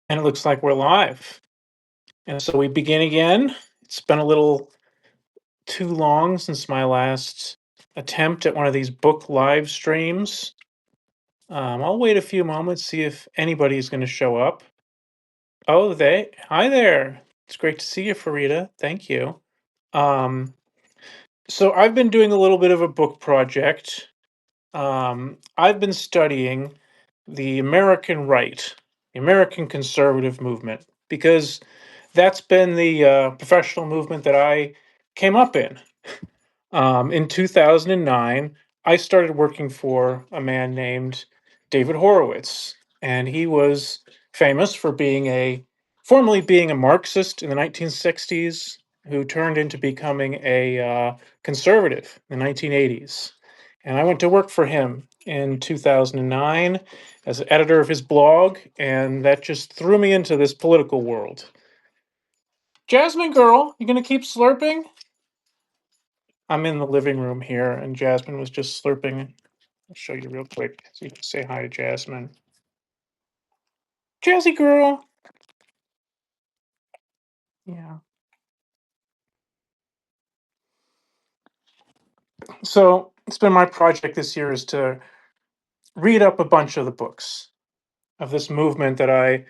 And it looks like we're live. And so we begin again. It's been a little too long since my last attempt at one of these book live streams. I'll wait a few moments, see if anybody's going to show up. Oh, hi there. It's great to see you, Farida. Thank you. Um, so I've been doing a little bit of a book project. I've been studying the American right, the American conservative movement, because that's been the professional movement that I came up in. In 2009, I started working for a man named David Horowitz, and he was famous for formerly being a Marxist in the 1960s, who turned into becoming a conservative in the 1980s. And I went to work for him in 2009 as an editor of his blog, and that just threw me into this political world. Jasmine girl, you gonna keep slurping? I'm in the living room here, and Jasmine was just slurping. I'll show you real quick so you can say hi to Jasmine. Jazzy girl. Yeah. So it's been my project this year is to read up a bunch of the books of this movement that I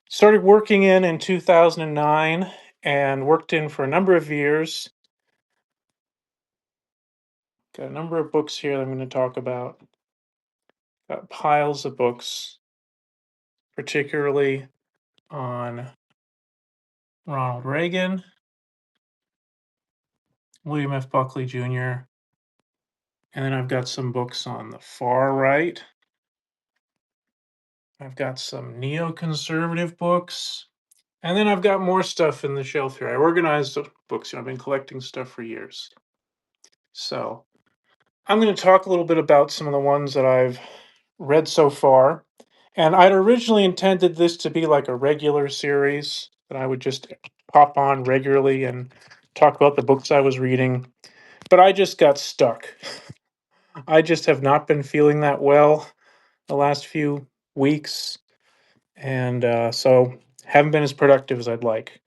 started working in 2009 and worked in for a number of years. Got a number of books here that I'm going to talk about. Got piles of books, particularly on Ronald Reagan, William F. Buckley Jr., and then I've got some books on the far right. I've got some neoconservative books, and then I've got more stuff in the shelf here. I organized the books. I've been collecting stuff for years. So I'm going to talk a little bit about some of the ones that I've read so far. And I'd originally intended this to be like a regular series that I would just pop on regularly and talk about the books I was reading. But I just got stuck. I just have not been feeling that well the last few weeks, and so haven't been as productive as I'd like.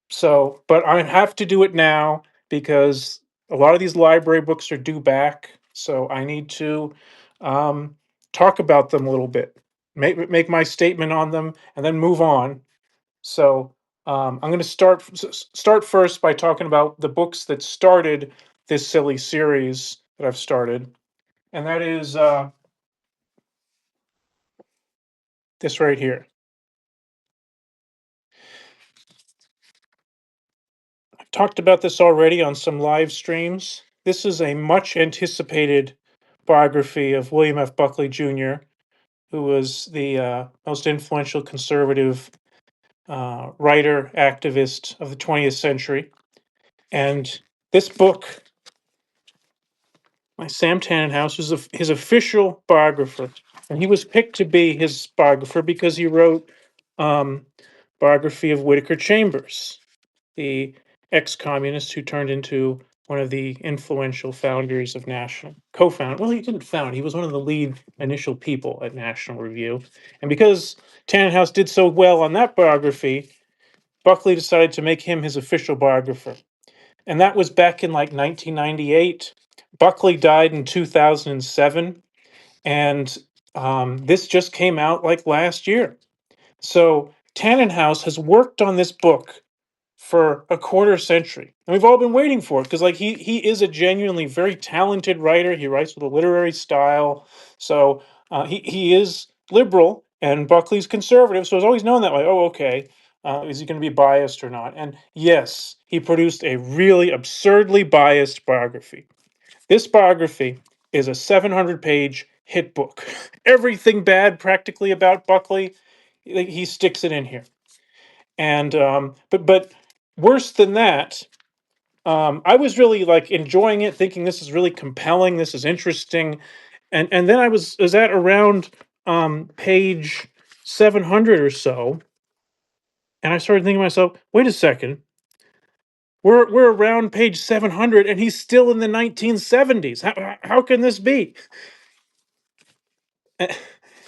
So, but I have to do it now because a lot of these library books are due back. So I need to um, talk about them a little bit, make my statement on them, and then move on. So I'm going to start first by talking about the books that started this silly series that I've started, and that is this right here. I've talked about this already on some live streams. This is a much anticipated biography of William F. Buckley Jr., who was the most influential conservative writer, activist of the 20th century. And this book by Sam Tannenhouse was his official biographer. And he was picked to be his biographer because he wrote biography of Whittaker Chambers, the ex-communist who turned into one of the influential founders of National, co-found. Well, he didn't found. He was one of the lead initial people at National Review. And because Tannenhouse did so well on that biography, Buckley decided to make him his official biographer. And that was back in like 1998. Buckley died in 2007, and this just came out like last year. So Tannenhouse has worked on this book for a quarter century, and we've all been waiting for it because, like, he is a genuinely very talented writer. He writes with a literary style, so he is liberal, and Buckley's conservative. So it's always known that way. Oh, okay. Is he going to be biased or not? And yes, he produced a really absurdly biased biography. This biography is a 700-page hit book. Everything bad practically about Buckley, he sticks it in here. And but worse than that, I was really like enjoying it, thinking this is really compelling, this is interesting, and then I was at around page 700 or so, and I started thinking to myself, wait a second, we're around page 700, and he's still in the 1970s. How can this be?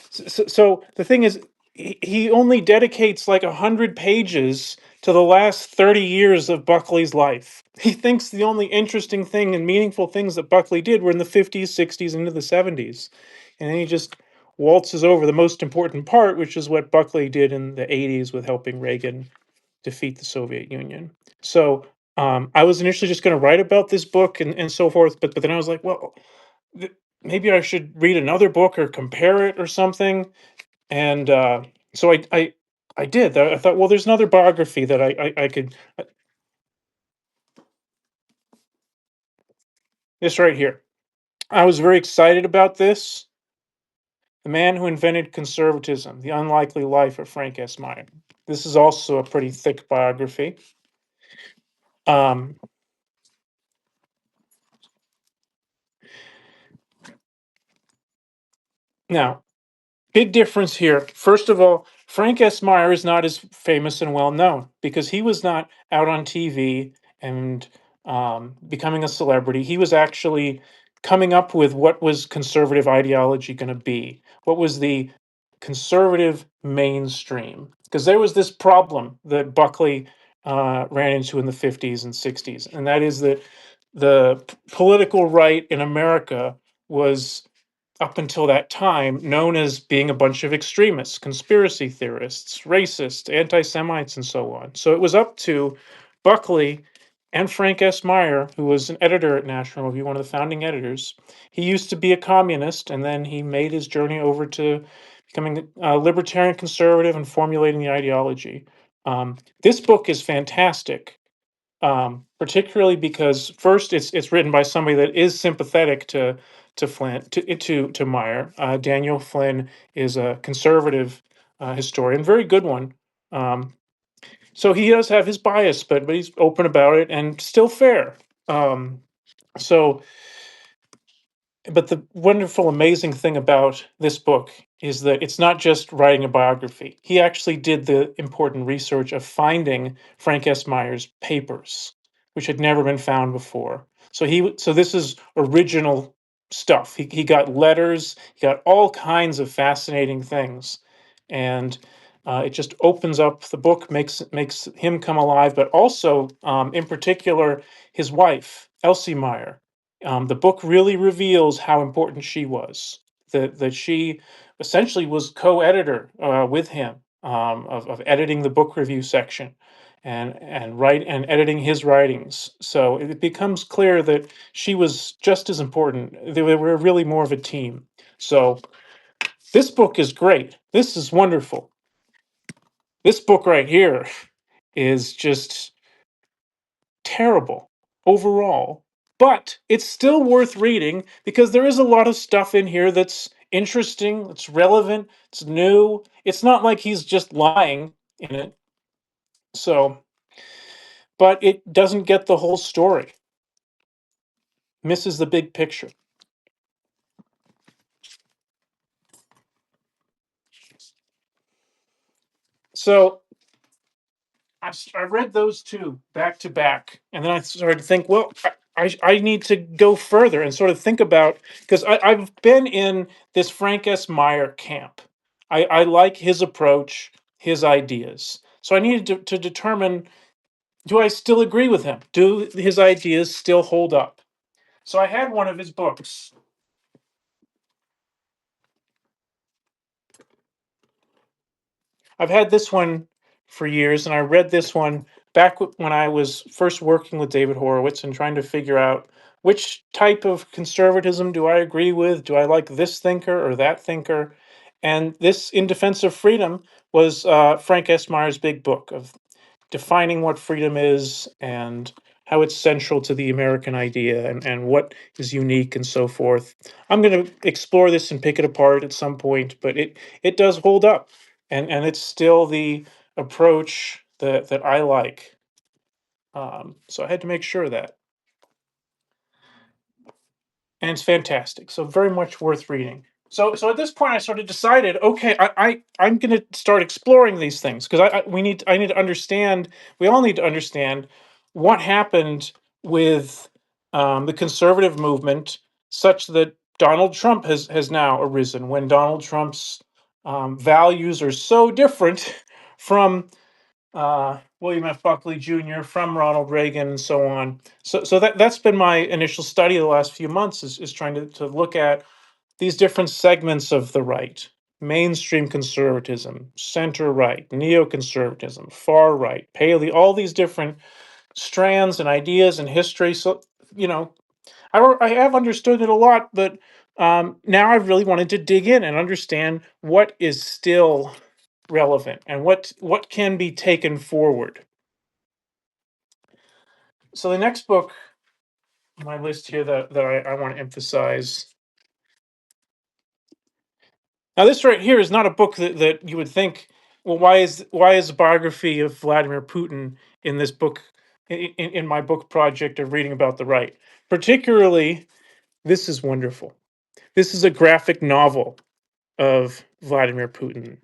So the thing is, he only dedicates like 100 pages to the last 30 years of Buckley's life. He thinks the only interesting thing and meaningful things that Buckley did were in the 50s, 60s, into the 70s. And then he just waltzes over the most important part, which is what Buckley did in the 80s with helping Reagan defeat the Soviet Union. So I was initially just going to write about this book and so forth, but then I was like, well, th- maybe I should read another book or compare it or something. And so I did. I thought, well, there's another biography that I could. This right here. I was very excited about this. The Man Who Invented Conservatism: The Unlikely Life of Frank S. Meyer. This is also a pretty thick biography. Um, Now, big difference here. First of all, Frank S. Meyer is not as famous and well known because he was not out on TV and becoming a celebrity. He was actually coming up with what was conservative ideology going to be, what was the conservative mainstream. Because there was this problem that Buckley ran into in the 50s and 60s, and that is that the political right in America was, up until that time, known as being a bunch of extremists, conspiracy theorists, racists, anti Semites, and so on. So it was up to Buckley and Frank S. Meyer, who was an editor at National Review, one of the founding editors. He used to be a communist, and then he made his journey over to becoming a libertarian conservative and formulating the ideology. This book is fantastic, particularly because first it's written by somebody that is sympathetic to Flynn to Meyer. Daniel Flynn is a conservative historian, very good one. Um, so he does have his bias, but he's open about it and still fair. Um, so but the wonderful, amazing thing about this book is that it's not just writing a biography. He actually did the important research of finding Frank S. Meyer's papers, which had never been found before. So this is original stuff. He got letters, he got all kinds of fascinating things, and it just opens up the book, makes him come alive, but also, in particular, his wife, Elsie Meyer. The book really reveals how important she was. That she essentially was co-editor with him, of editing the book review section, and editing his writings. So it becomes clear that she was just as important. They were really more of a team. So this book is great. This is wonderful. This book right here is just terrible overall, but it's still worth reading because there is a lot of stuff in here that's interesting, it's relevant, it's new. It's not like he's just lying in it. So, but it doesn't get the whole story, misses the big picture. So, I read those two back to back, and then I started to think, well, I need to go further and sort of think about, because I've been in this Frank S. Meyer camp. I like his approach, his ideas. So I needed to determine, do I still agree with him? Do his ideas still hold up? So I had one of his books. I've had this one for years, and I read this one back when I was first working with David Horowitz and trying to figure out which type of conservatism do I agree with? Do I like this thinker or that thinker? And this, In Defense of Freedom, was Frank S. Meyer's big book of defining what freedom is and how it's central to the American idea, and what is unique and so forth. I'm going to explore this and pick it apart at some point, but it does hold up, and it's still the approach that I like. So I had to make sure of that. And it's fantastic. So very much worth reading. So at this point, I sort of decided, okay, I'm going to start exploring these things because I need to understand. We all need to understand what happened with the conservative movement, such that Donald Trump has now arisen. When Donald Trump's values are so different from William F. Buckley Jr., from Ronald Reagan, and so on. So that's been my initial study the last few months, is trying to look at these different segments of the right: mainstream conservatism, center right, neoconservatism, far right, paleo, all these different strands and ideas and history. So, you know, I have understood it a lot, but now I really wanted to dig in and understand what is still relevant and what can be taken forward. So the next book on my list here that I want to emphasize. Now, this right here is not a book that you would think, well, why is the biography of Vladimir Putin in this book, in my book project of reading about the right? Particularly, this is wonderful. This is a graphic novel of Vladimir Putin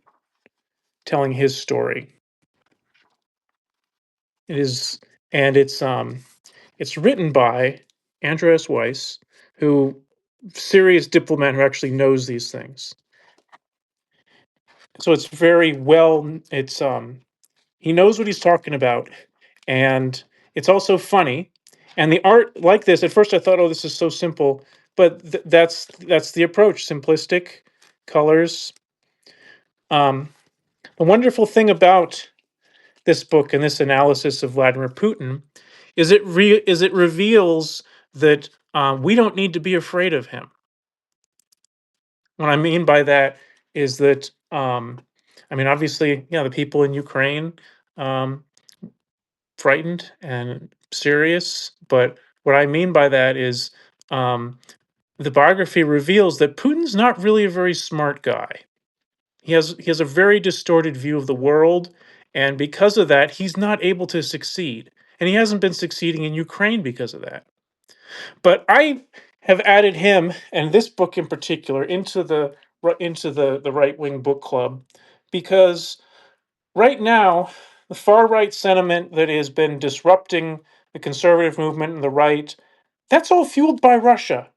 telling his story. It is, and it's written by Andreas Weiss, who serious diplomat who actually knows these things. So it's very well. It's he knows what he's talking about, and it's also funny. And the art, like this, at first I thought, oh, this is so simple, but that's the approach: simplistic colors. Um, the wonderful thing about this book and this analysis of Vladimir Putin is it reveals that we don't need to be afraid of him. What I mean by that is that I mean, obviously, yeah, the people in Ukraine, um, frightened and serious, but what I mean by that is um, the biography reveals that Putin's not really a very smart guy. He has a very distorted view of the world, and because of that, he's not able to succeed. And he hasn't been succeeding in Ukraine because of that. But I have added him and this book in particular into the right wing book club because right now the far right sentiment that has been disrupting the conservative movement and the right, that's all fueled by Russia.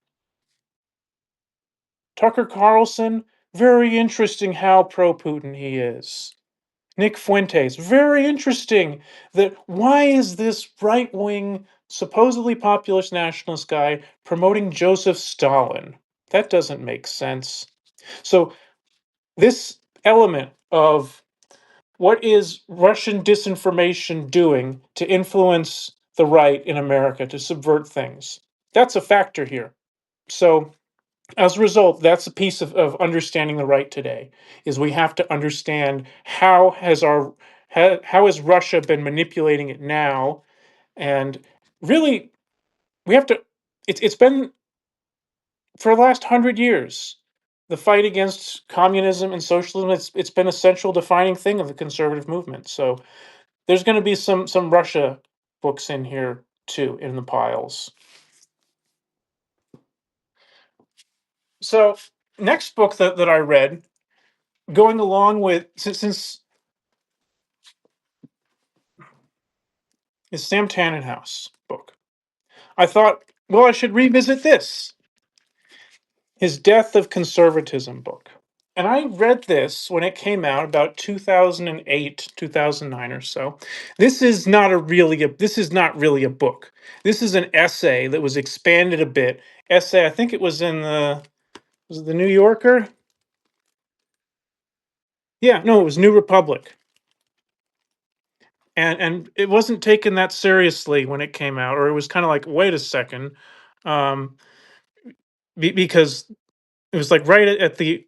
Tucker Carlson, very interesting how pro Putin he is. Nick Fuentes, very interesting that why is this right wing, supposedly populist nationalist guy promoting Joseph Stalin? That doesn't make sense. So, this element of what is Russian disinformation doing to influence the right in America, to subvert things, that's a factor here. So, as a result, that's a piece of understanding the right today, is we have to understand how has Russia been manipulating it now, and really we have to it's been for the last 100 years, the fight against communism and socialism, it's been a central defining thing of the conservative movement. So there's going to be some Russia books in here too, in the piles. So next book that I read, going along with, since is Sam Tannenhouse book. I thought, well, I should revisit this, his Death of Conservatism book. And I read this when it came out about 2008, 2009 or so. This is not really a book. This is an essay that was expanded a bit. Essay, I think it was in the was it the New Yorker? Yeah, no, it was New Republic. And it wasn't taken that seriously when it came out, or it was kind of like, wait a second, um, because it was like at the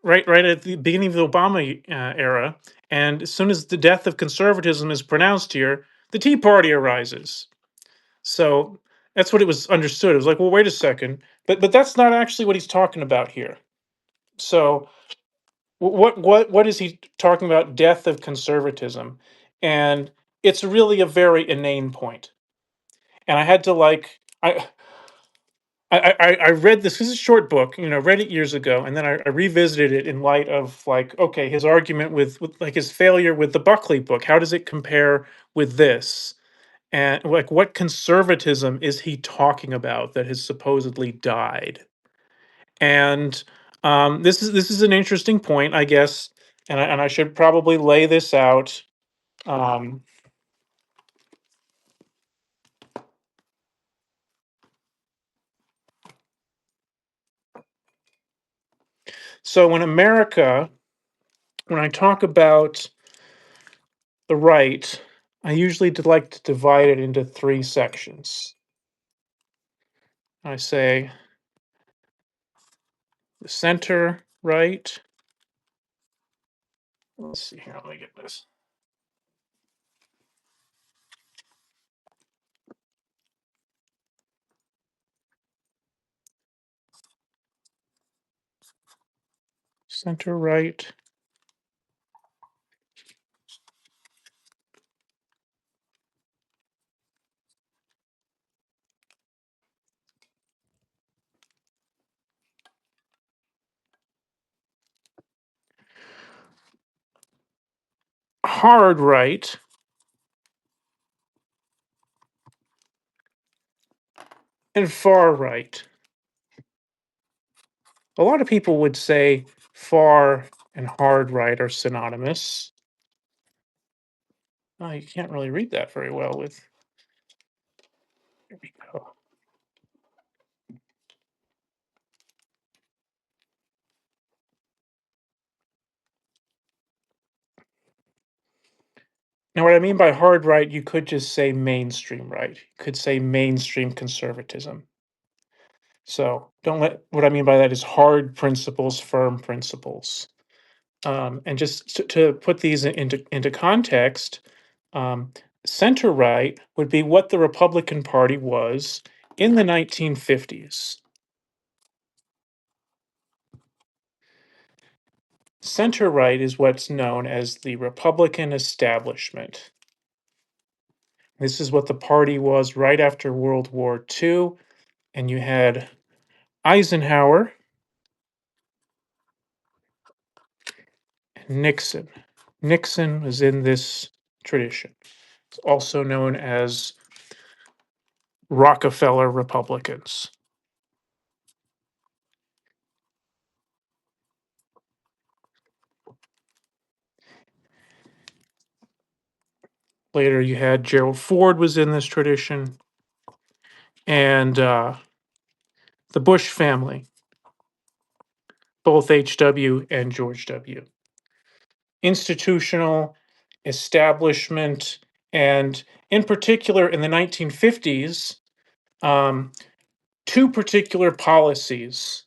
right at the beginning of the Obama era, and as soon as the death of conservatism is pronounced here, the Tea Party arises. So that's what it was understood. It was like, well, wait a second, but that's not actually what he's talking about here. So what is he talking about? Death of conservatism, and it's really a very inane point. And I had to like I read this. This is a short book, read it years ago, and then I revisited it in light of like, okay, his argument with like his failure with the Buckley book. How does it compare with this? And like, what conservatism is he talking about that has supposedly died? And This is an interesting point, I guess, and I should probably lay this out. Um, so when I talk about the right, I usually like to divide it into three sections. I say the center right. Let's see here. Let me get this. Center right, hard right, and far right. A lot of people would say far and hard right are synonymous. Oh, you can't really read that very well with. Here we go. Now, what I mean by hard right, you could just say mainstream right. You could say mainstream conservatism. So don't let what I mean by that is hard principles, firm principles. And just to put these into context, um, center right would be what the Republican Party was in the 1950s. Center right is what's known as the Republican establishment. This is what the party was right after World War II. And you had Eisenhower and Nixon. Nixon was in this tradition. It's also known as Rockefeller Republicans. Later, you had Gerald Ford was in this tradition, and the Bush family, both H.W. and George W. Institutional establishment, and in particular in the 1950s, um, two particular policies,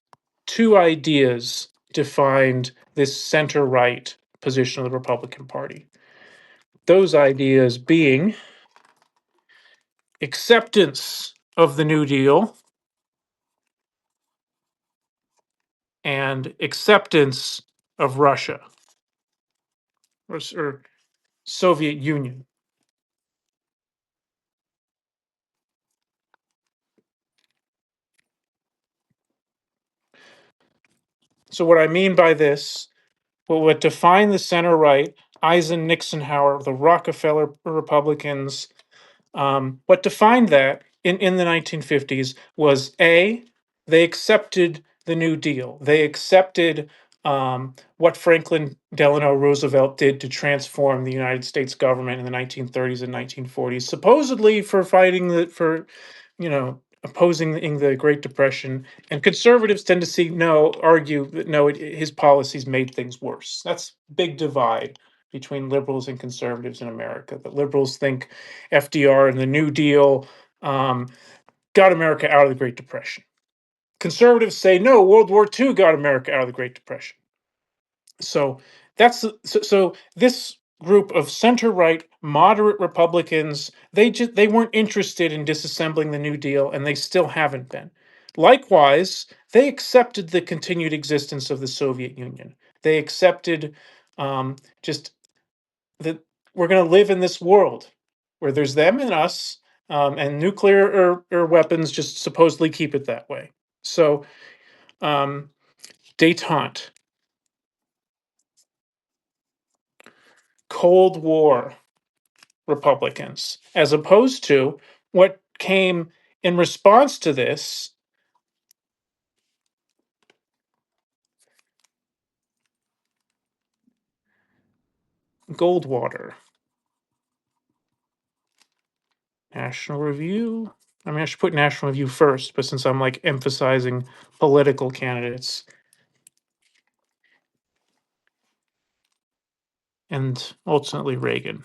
two ideas defined this center right position of the Republican Party. Those ideas being acceptance of the New Deal and acceptance of Russia or Soviet Union. So, what I mean by this, what would define the center right, Nixonhauer, the Rockefeller Republicans, what defined that in the 1950s was A, they accepted the New Deal. They accepted what Franklin Delano Roosevelt did to transform the United States government in the 1930s and 1940s, supposedly for opposing the Great Depression. And conservatives tend to argue that no, his policies made things worse. That's big divide between liberals and conservatives in America. The liberals think FDR and the New Deal um, got America out of the Great Depression. Conservatives say no, World War II got America out of the Great Depression. So so this group of center right moderate Republicans, they weren't interested in disassembling the New Deal, and they still haven't been. Likewise, they accepted the continued existence of the Soviet Union. They accepted just that we're going to live in this world where there's them and us, and nuclear or weapons just supposedly keep it that way. So, um, detente, Cold War Republicans, as opposed to what came in response to this, Goldwater. National Review. I mean, I should put National Review first, but since I'm like emphasizing political candidates, and ultimately Reagan.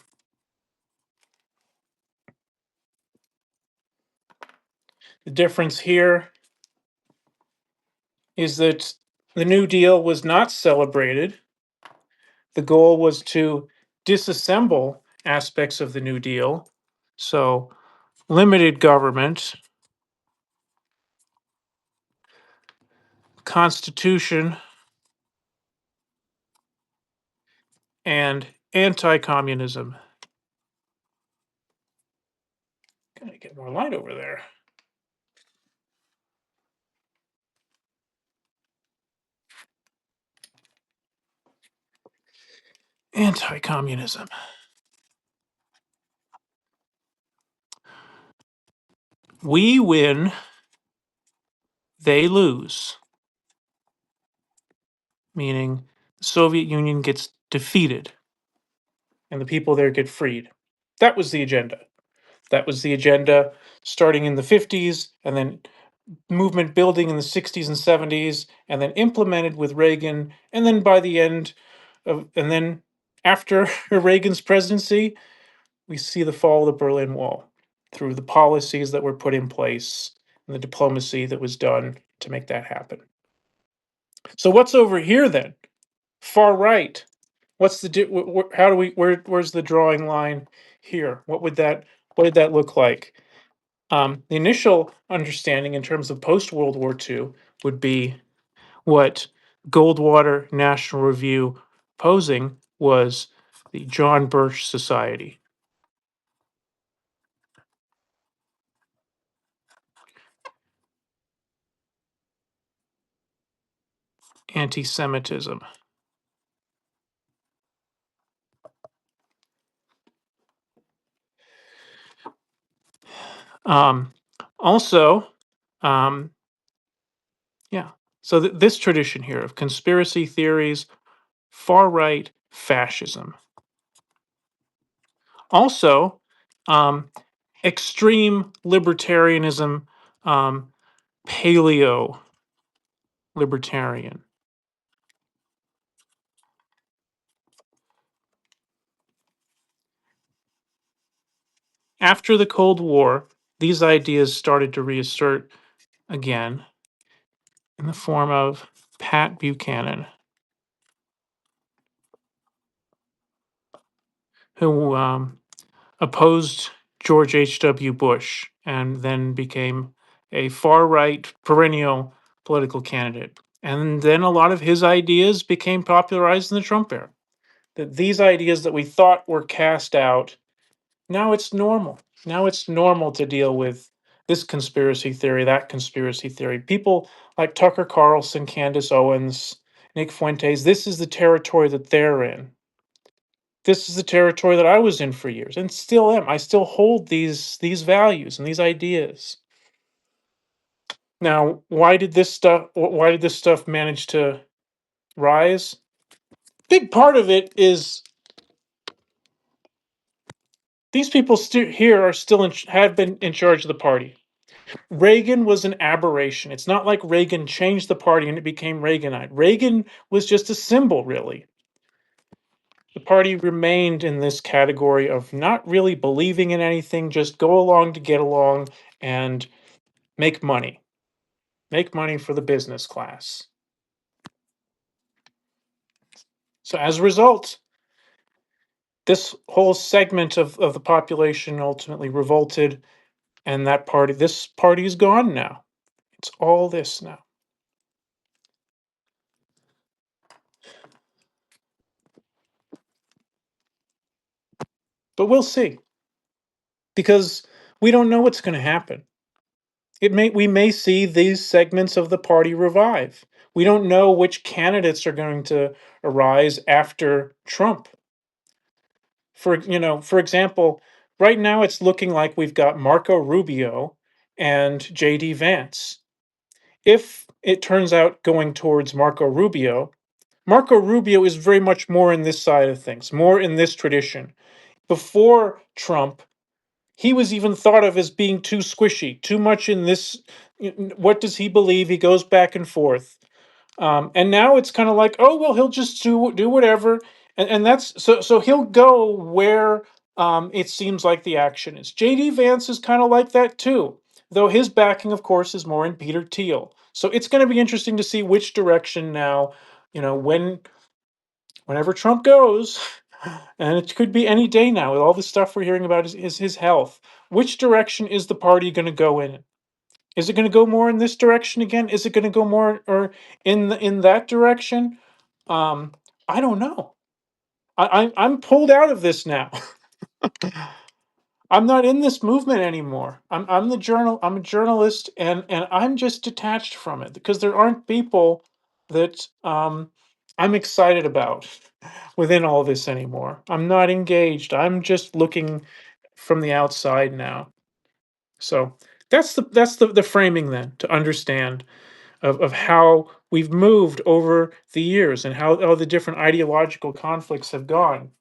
The difference here is that the New Deal was not celebrated. The goal was to disassemble aspects of the New Deal. So, limited government, constitution, and anti communism. Gotta get more light over there. Anti communism. We win, they lose, meaning the Soviet Union gets defeated and the people there get freed. That was the agenda. That was the agenda starting in the 50s and then movement building in the 60s and 70s and then implemented with Reagan. And then by the end of, and then after Reagan's presidency, we see the fall of the Berlin Wall through the policies that were put in place and the diplomacy that was done to make that happen. So what's over here then? Far right. What's the how do we where's the drawing line here? What did that look like? The initial understanding in terms of post World War II would be what Goldwater National Review posing was the John Birch Society. Anti-Semitism. Um, also, um, yeah. So this tradition here of conspiracy theories, far right fascism. Also, extreme libertarianism, paleo libertarian. After the Cold War, these ideas started to reassert again in the form of Pat Buchanan, who opposed George H.W. Bush and then became a far right perennial political candidate. And then a lot of his ideas became popularized in the Trump era. That these ideas that we thought were cast out, now it's normal. Now it's normal to deal with this conspiracy theory, that conspiracy theory. People like Tucker Carlson, Candace Owens, Nick Fuentes, this is the territory that they're in. This is the territory that I was in for years and still am. I still hold these values and these ideas. Now, why did this stuff manage to rise? Big part of it is these people here are still have been in charge of the party. Reagan was an aberration. It's not like Reagan changed the party and it became Reaganite. Reagan was just a symbol, really. The party remained in this category of not really believing in anything, just go along to get along and make money. Make money for the business class. So as a result, this whole segment of the population ultimately revolted, and this party is gone now. It's all this now. But we'll see. Because we don't know what's going to happen. We may see these segments of the party revive. We don't know which candidates are going to arise after Trump. For example, right now it's looking like we've got Marco Rubio and JD Vance. If it turns out going towards Marco Rubio, Marco Rubio is very much more in this side of things, more in this tradition. Before Trump, he was even thought of as being too squishy, too much in this. What does he believe? He goes back and forth. And now it's kind of like, oh well, he'll just do whatever, and that's so he'll go where it seems like the action is. JD Vance is kind of like that too, though his backing, of course, is more in Peter Thiel. So it's going to be interesting to see which direction now. Whenever Trump goes, and it could be any day now with all the stuff we're hearing about is his health. Which direction is the party going to go in? Is it going to go more in this direction again? Is it going to go more or in that direction? Um, I don't know. I'm pulled out of this now. I'm not in this movement anymore. I'm a journalist, and I'm just detached from it because there aren't people that I'm excited about within all this anymore. I'm not engaged. I'm just looking from the outside now. So that's the framing then to understand of how we've moved over the years and how all the different ideological conflicts have gone.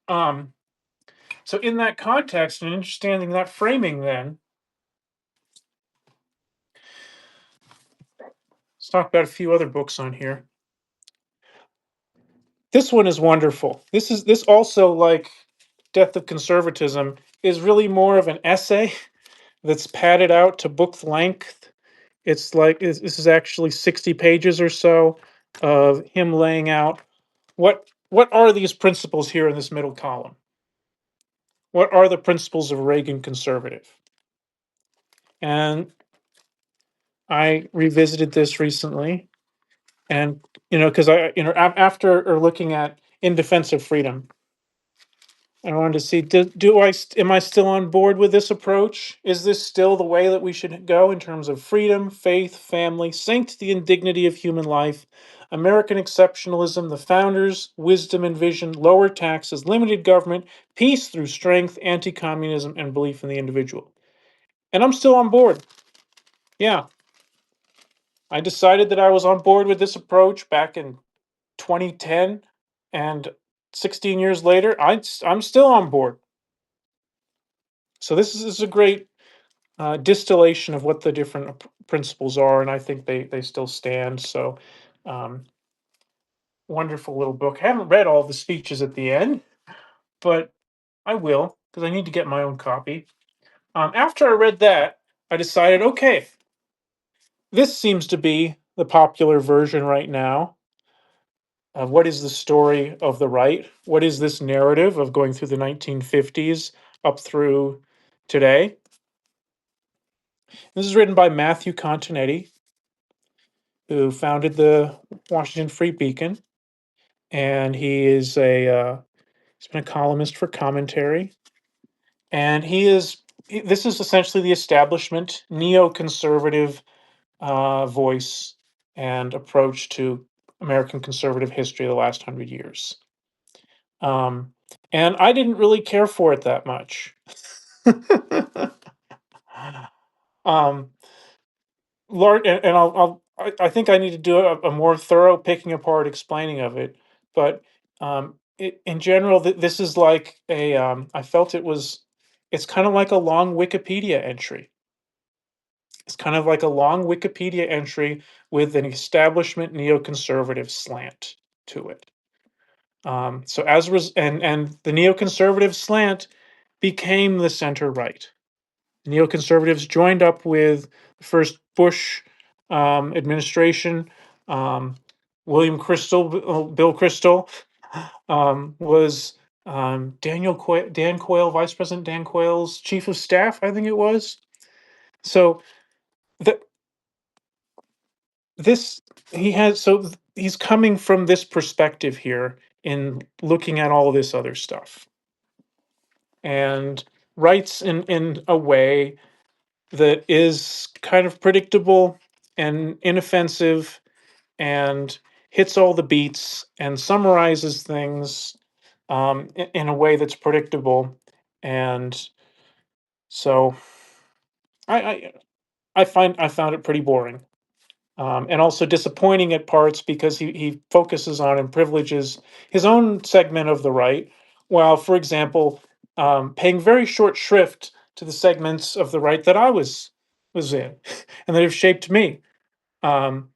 Um, so in that context and understanding that framing, then let's talk about a few other books on here. This one is wonderful. This also, like Death of Conservatism, is really more of an essay that's padded out to book length. It's like this is actually 60 pages or so of him laying out what are these principles here in this middle column. What are the principles of Reagan conservative? And I revisited this recently, and because after or looking at In Defense of Freedom, I wanted to see am I still on board with this approach? Is this still the way that we should go in terms of freedom, faith, family, sanctity, and dignity of human life, American exceptionalism, the founders' wisdom and vision, lower taxes, limited government, peace through strength, anti-communism, and belief in the individual? And I'm still on board. Yeah, I decided that I was on board with this approach back in 2010, and 16 years later, I'm still on board. So this is a great distillation of what the different principles are, and I think they still stand. So, um, wonderful little book. I haven't read all the speeches at the end, but I will because I need to get my own copy. After I read that, I decided, okay, this seems to be the popular version right now of what is the story of the right. What is this narrative of going through the 1950s up through today? This is written by Matthew Continetti, who founded the Washington Free Beacon, and he's been a columnist for Commentary, and this is essentially the establishment neoconservative voice and approach to American conservative history of the last 100 years. Um, and I didn't really care for it that much. um, Lord, and I think I need to do a more thorough picking apart explaining of it. But in general, this is like I felt it's kind of like a long Wikipedia entry. It's kind of like a long Wikipedia entry with an establishment neoconservative slant to it. So and the neoconservative slant became the center right. Neoconservatives joined up with the first Bush administration. Um, William Crystal, Bill Crystal, was Dan Quayle, Vice President Dan Quayle's chief of staff, I think it was. So the, this he has so he's coming from this perspective here in looking at all this other stuff and writes in a way that is kind of predictable and inoffensive and hits all the beats and summarizes things in a way that's predictable. And so I, I I found it pretty boring. and also disappointing at parts because he focuses on and privileges his own segment of the right, while, for example, paying very short shrift to the segments of the right that I was in and that have shaped me. Um,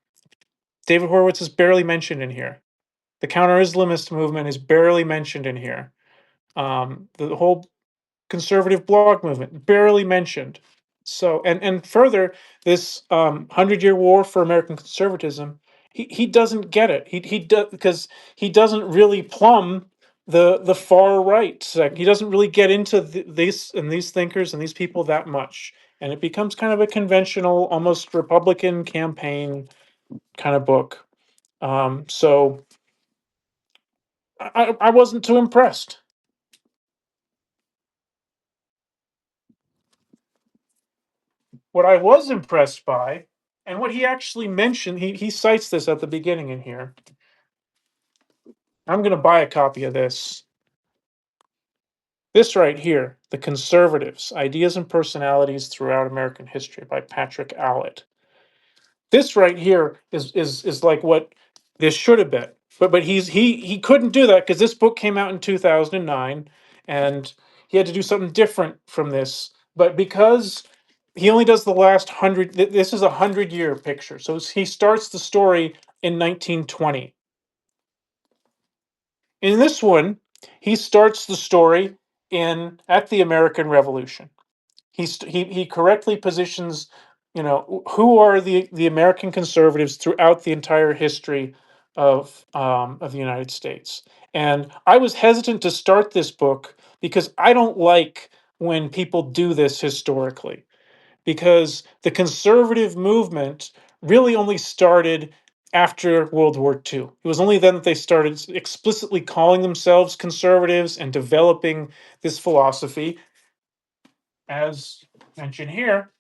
David Horowitz is barely mentioned in here. The counter-Islamist movement is barely mentioned in here. The whole conservative blog movement barely mentioned. So, and further, this 100-year war for American conservatism, he doesn't get it. He does because he doesn't really plumb the far right. He doesn't really get into these thinkers and these people that much, and it becomes kind of a conventional, almost Republican campaign kind of book. So I wasn't too impressed. What I was impressed by, and what he actually mentioned, he cites this at the beginning in here. I'm going to buy a copy of this. This right here, The Conservatives, Ideas and Personalities Throughout American History by Patrick Allett. This right here is like what this should have been. But he couldn't do that because this book came out in 2009 and he had to do something different from this. But because he only does the last 100, this is a 100-year picture. So he starts the story in 1920. In this one, he starts the story in at the American Revolution. He correctly positions, who are the American conservatives throughout the entire history of the United States. And I was hesitant to start this book because I don't like when people do this historically, because the conservative movement really only started after World War II. It was only then that they started explicitly calling themselves conservatives and developing this philosophy, as mentioned here,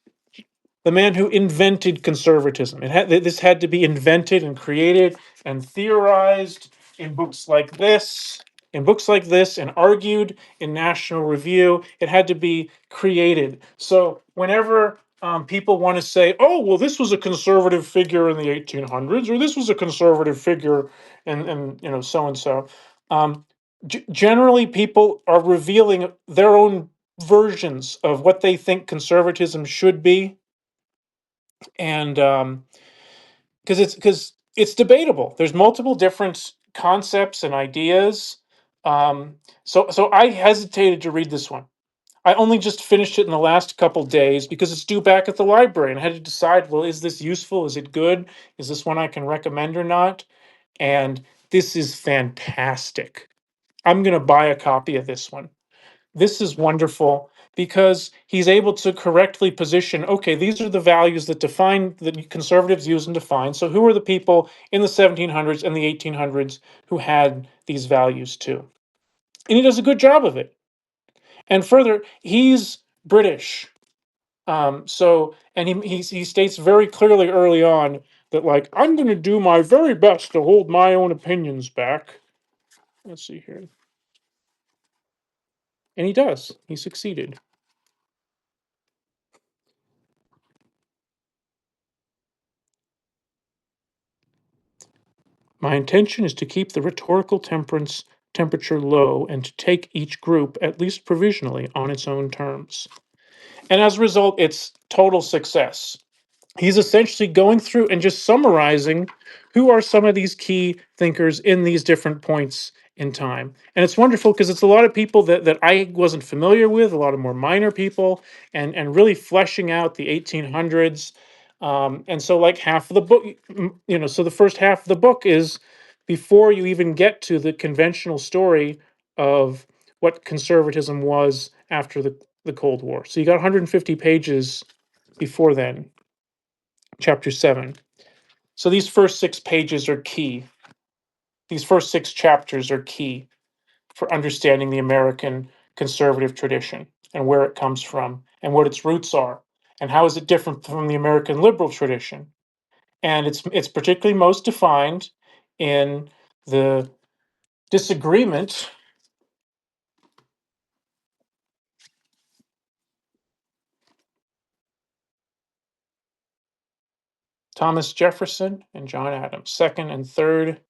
the man who invented conservatism. This had to be invented and created and theorized in books like this, and argued in National Review. It had to be created. So whenever people want to say, "Oh, well, this was a conservative figure in the 1800s," or "This was a conservative figure in so and so," generally people are revealing their own versions of what they think conservatism should be, and because it's debatable. There's multiple different concepts and ideas. So I hesitated to read this one. I only just finished it in the last couple days because it's due back at the library, and I had to decide, well, is this useful? Is it good? Is this one I can recommend or not? And this is fantastic. I'm going to buy a copy of this one. This is wonderful because he's able to correctly position, okay, these are the values that define that conservatives use and define. So who are the people in the 1700s and the 1800s who had these values too? And he does a good job of it. And further, he's British. He states very clearly early on that, like, I'm going to do my very best to hold my own opinions back. Let's see here. And he does. He succeeded. My intention is to keep the rhetorical temperature low and to take each group, at least provisionally, on its own terms. And as a result, it's total success. He's essentially going through and just summarizing who are some of these key thinkers in these different points in time. And it's wonderful because it's a lot of people that I wasn't familiar with, a lot of more minor people, and really fleshing out the 1800s. And so, like, half of the book, so the first half of the book is before you even get to the conventional story of what conservatism was after the Cold War. So you got 150 pages before then, chapter 7. So these first 6 pages are key. These first 6 chapters are key for understanding the American conservative tradition and where it comes from and what its roots are and how is it different from the American liberal tradition. And it's particularly most defined in the disagreement Thomas Jefferson and John Adams, second and third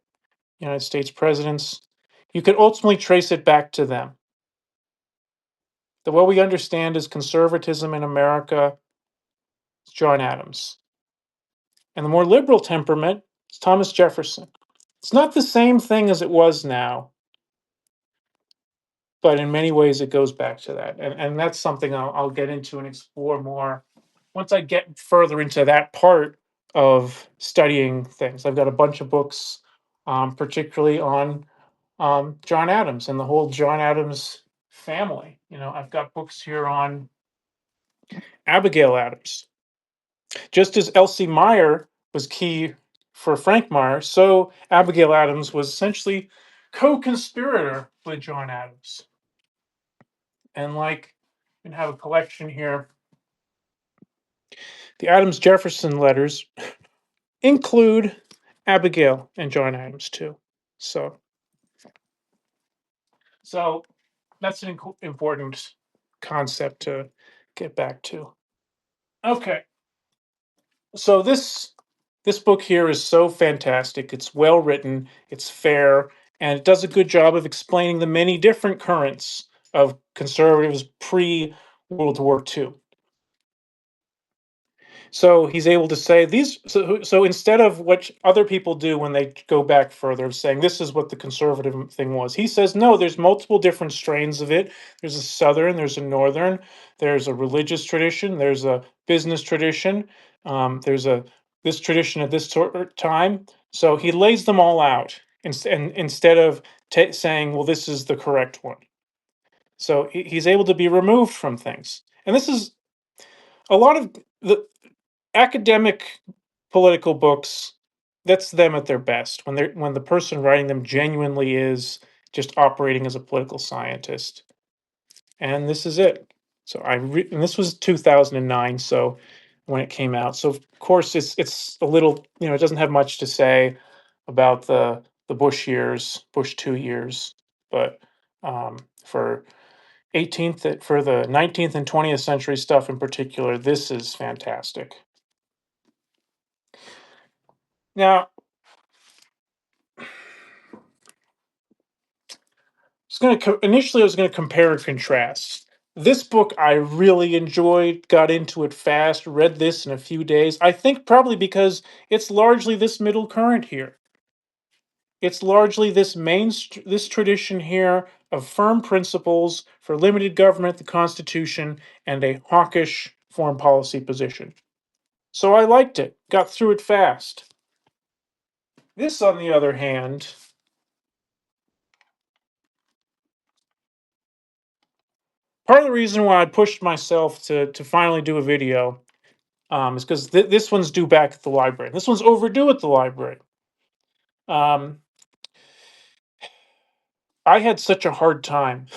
United States presidents. You could ultimately trace it back to them. What we understand as conservatism in America is John Adams. And the more liberal temperament is Thomas Jefferson. It's not the same thing as it was now, but in many ways it goes back to that. And that's something I'll get into and explore more once I get further into that part of studying things. I've got a bunch of books, particularly on John Adams and the whole John Adams family. I've got books here on Abigail Adams. Just as Elsie Meyer was key for Frank Meyer, so Abigail Adams was essentially co-conspirator with John Adams. And like, we have a collection here. The Adams Jefferson letters include Abigail and John Adams too. So that's an important concept to get back to. Okay, so this book here is so fantastic. It's well written, it's fair, and it does a good job of explaining the many different currents of conservatives pre World War II. So he's able to say these. So instead of what other people do when they go back further, of saying this is what the conservative thing was, he says no. There's multiple different strains of it. There's a southern, there's a northern, there's a religious tradition, there's a business tradition, there's a this tradition at this time. So he lays them all out, and instead of saying, well, this is the correct one. So he's able to be removed from things, and this is a lot of the academic political books. That's them at their best when the person writing them genuinely is just operating as a political scientist. And this is it. And this was 2009, so when it came out. So of course it's a little, it doesn't have much to say about the Bush years, Bush 2 years, but for 18th for the 19th and 20th century stuff in particular, this is fantastic. Now, initially I was going to compare and contrast. This book I really enjoyed, got into it fast, read this in a few days. I think probably because it's largely this middle current here. It's largely this tradition here of firm principles for limited government, the Constitution, and a hawkish foreign policy position. So I liked it, got through it fast. This, on the other hand, part of the reason why I pushed myself to finally do a video is because this one's due back at the library. This one's overdue at the library. Um, I had such a hard time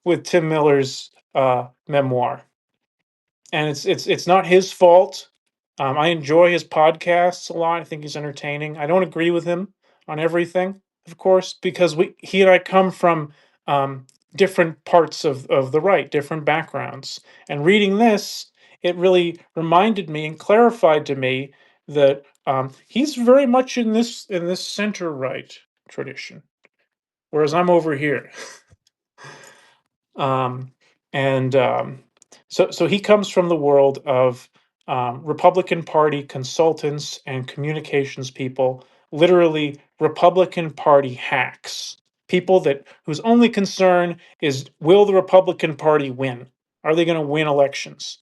with Tim Miller's memoir, and it's not his fault. I enjoy his podcasts a lot. I think he's entertaining. I don't agree with him on everything, of course, because he and I come from different parts of the right, different backgrounds. And reading this, it really reminded me and clarified to me that he's very much in this center right tradition, whereas I'm over here. Um, and so he comes from the world of Republican Party consultants and communications people, literally Republican Party hacks, people whose only concern is, will the Republican Party win? Are they going to win elections?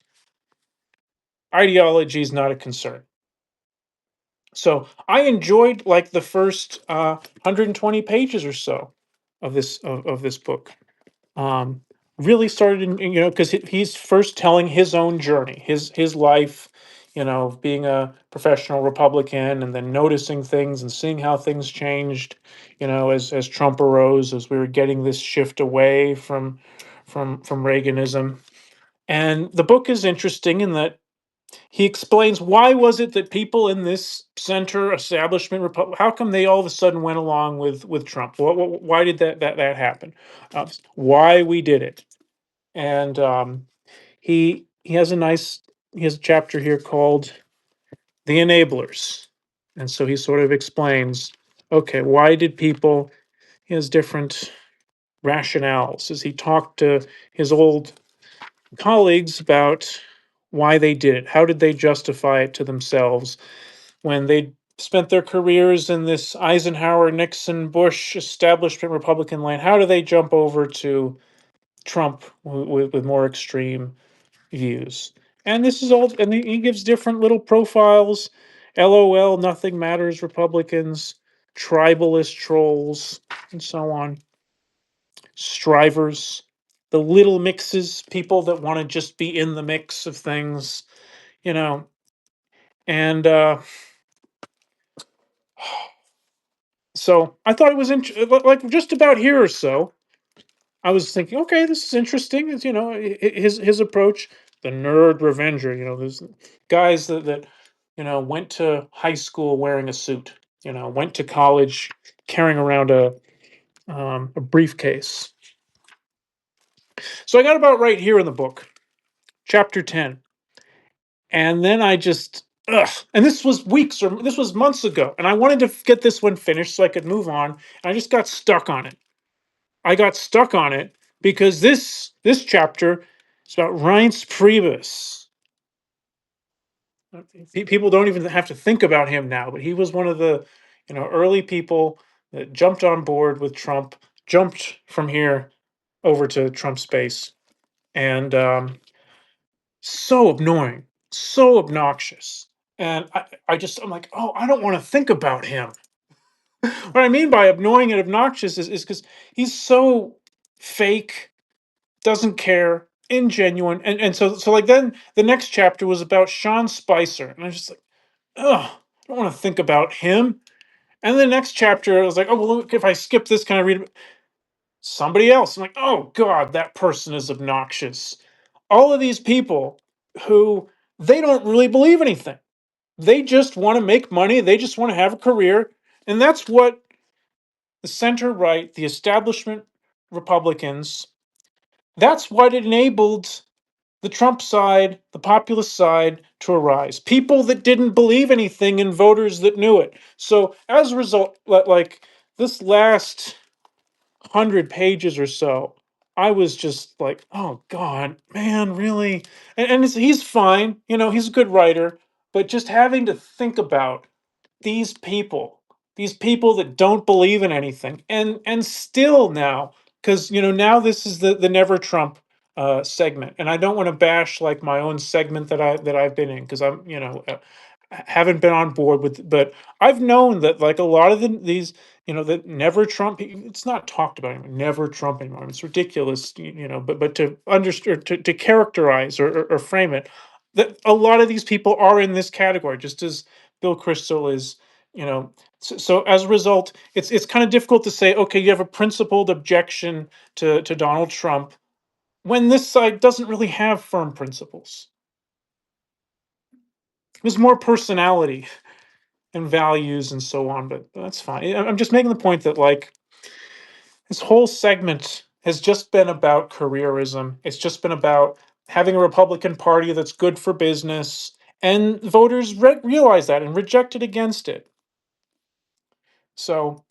Ideology is not a concern. So I enjoyed like the first 120 pages or so of this book. um, Really started because he's first telling his own journey, his life, of being a professional Republican, and then noticing things and seeing how things changed, as Trump arose, as we were getting this shift away from Reaganism. And the book is interesting in that he explains why was it that people in this center establishment republic, how come they all of a sudden went along with Trump? Why did that happen? Why we did it? And he has a chapter here called the enablers. And so he sort of explains, okay, why did people, he has different rationales as he talked to his old colleagues about why they did it. How did they justify it to themselves when they spent their careers in this Eisenhower, Nixon, Bush establishment Republican land? How do they jump over to Trump with more extreme views? And this is all, and he gives different little profiles. LOL, nothing matters, Republicans, tribalist trolls, and so on. Strivers, the little mixes, people that want to just be in the mix of things, you know. And so I thought it was like just about here or so. I was thinking, okay, this is interesting. It's, his approach, the nerd revenger. There's guys that went to high school wearing a suit. Went to college carrying around a briefcase. So I got about right here in the book, chapter 10. And then I just, ugh. And this was weeks or this was months ago. And I wanted to get this one finished so I could move on. And I just got stuck on it. I got stuck on it because this chapter is about Reince Priebus. People don't even have to think about him now, but he was one of the early people that jumped on board with Trump, jumped from here over to Trump's base, and so annoying, so obnoxious. And I'm like, oh, I don't want to think about him. What I mean by annoying and obnoxious is because he's so fake, doesn't care, ingenuine. And so like then the next chapter was about Sean Spicer. And I was just like, oh, I don't want to think about him. And the next chapter, I was like, oh, well, look, if I skip this, can I read somebody else? I'm like, oh, God, that person is obnoxious. All of these people who they don't really believe anything. They just want to make money. They just want to have a career. And that's what the center right, the establishment Republicans, that's what enabled the Trump side, the populist side to arise. People that didn't believe anything and voters that knew it. So as a result, like this last 100 pages or so, I was just like, oh God, man, really? And he's fine, he's a good writer, but just having to think about these people, these people that don't believe in anything, and still now, because now this is the Never Trump segment, and I don't want to bash like my own segment that I've been in because I'm haven't been on board with, but I've known that like a lot of these that Never Trump, it's not talked about anymore, Never Trump anymore. It's ridiculous, but to understand, to characterize or frame it, that a lot of these people are in this category, just as Bill Kristol is, so as a result, it's kind of difficult to say, okay, you have a principled objection to Donald Trump when this side doesn't really have firm principles. There's more personality and values and so on, but that's fine. I'm just making the point that like this whole segment has just been about careerism. It's just been about having a Republican Party that's good for business, and voters realize that and rejected against it. So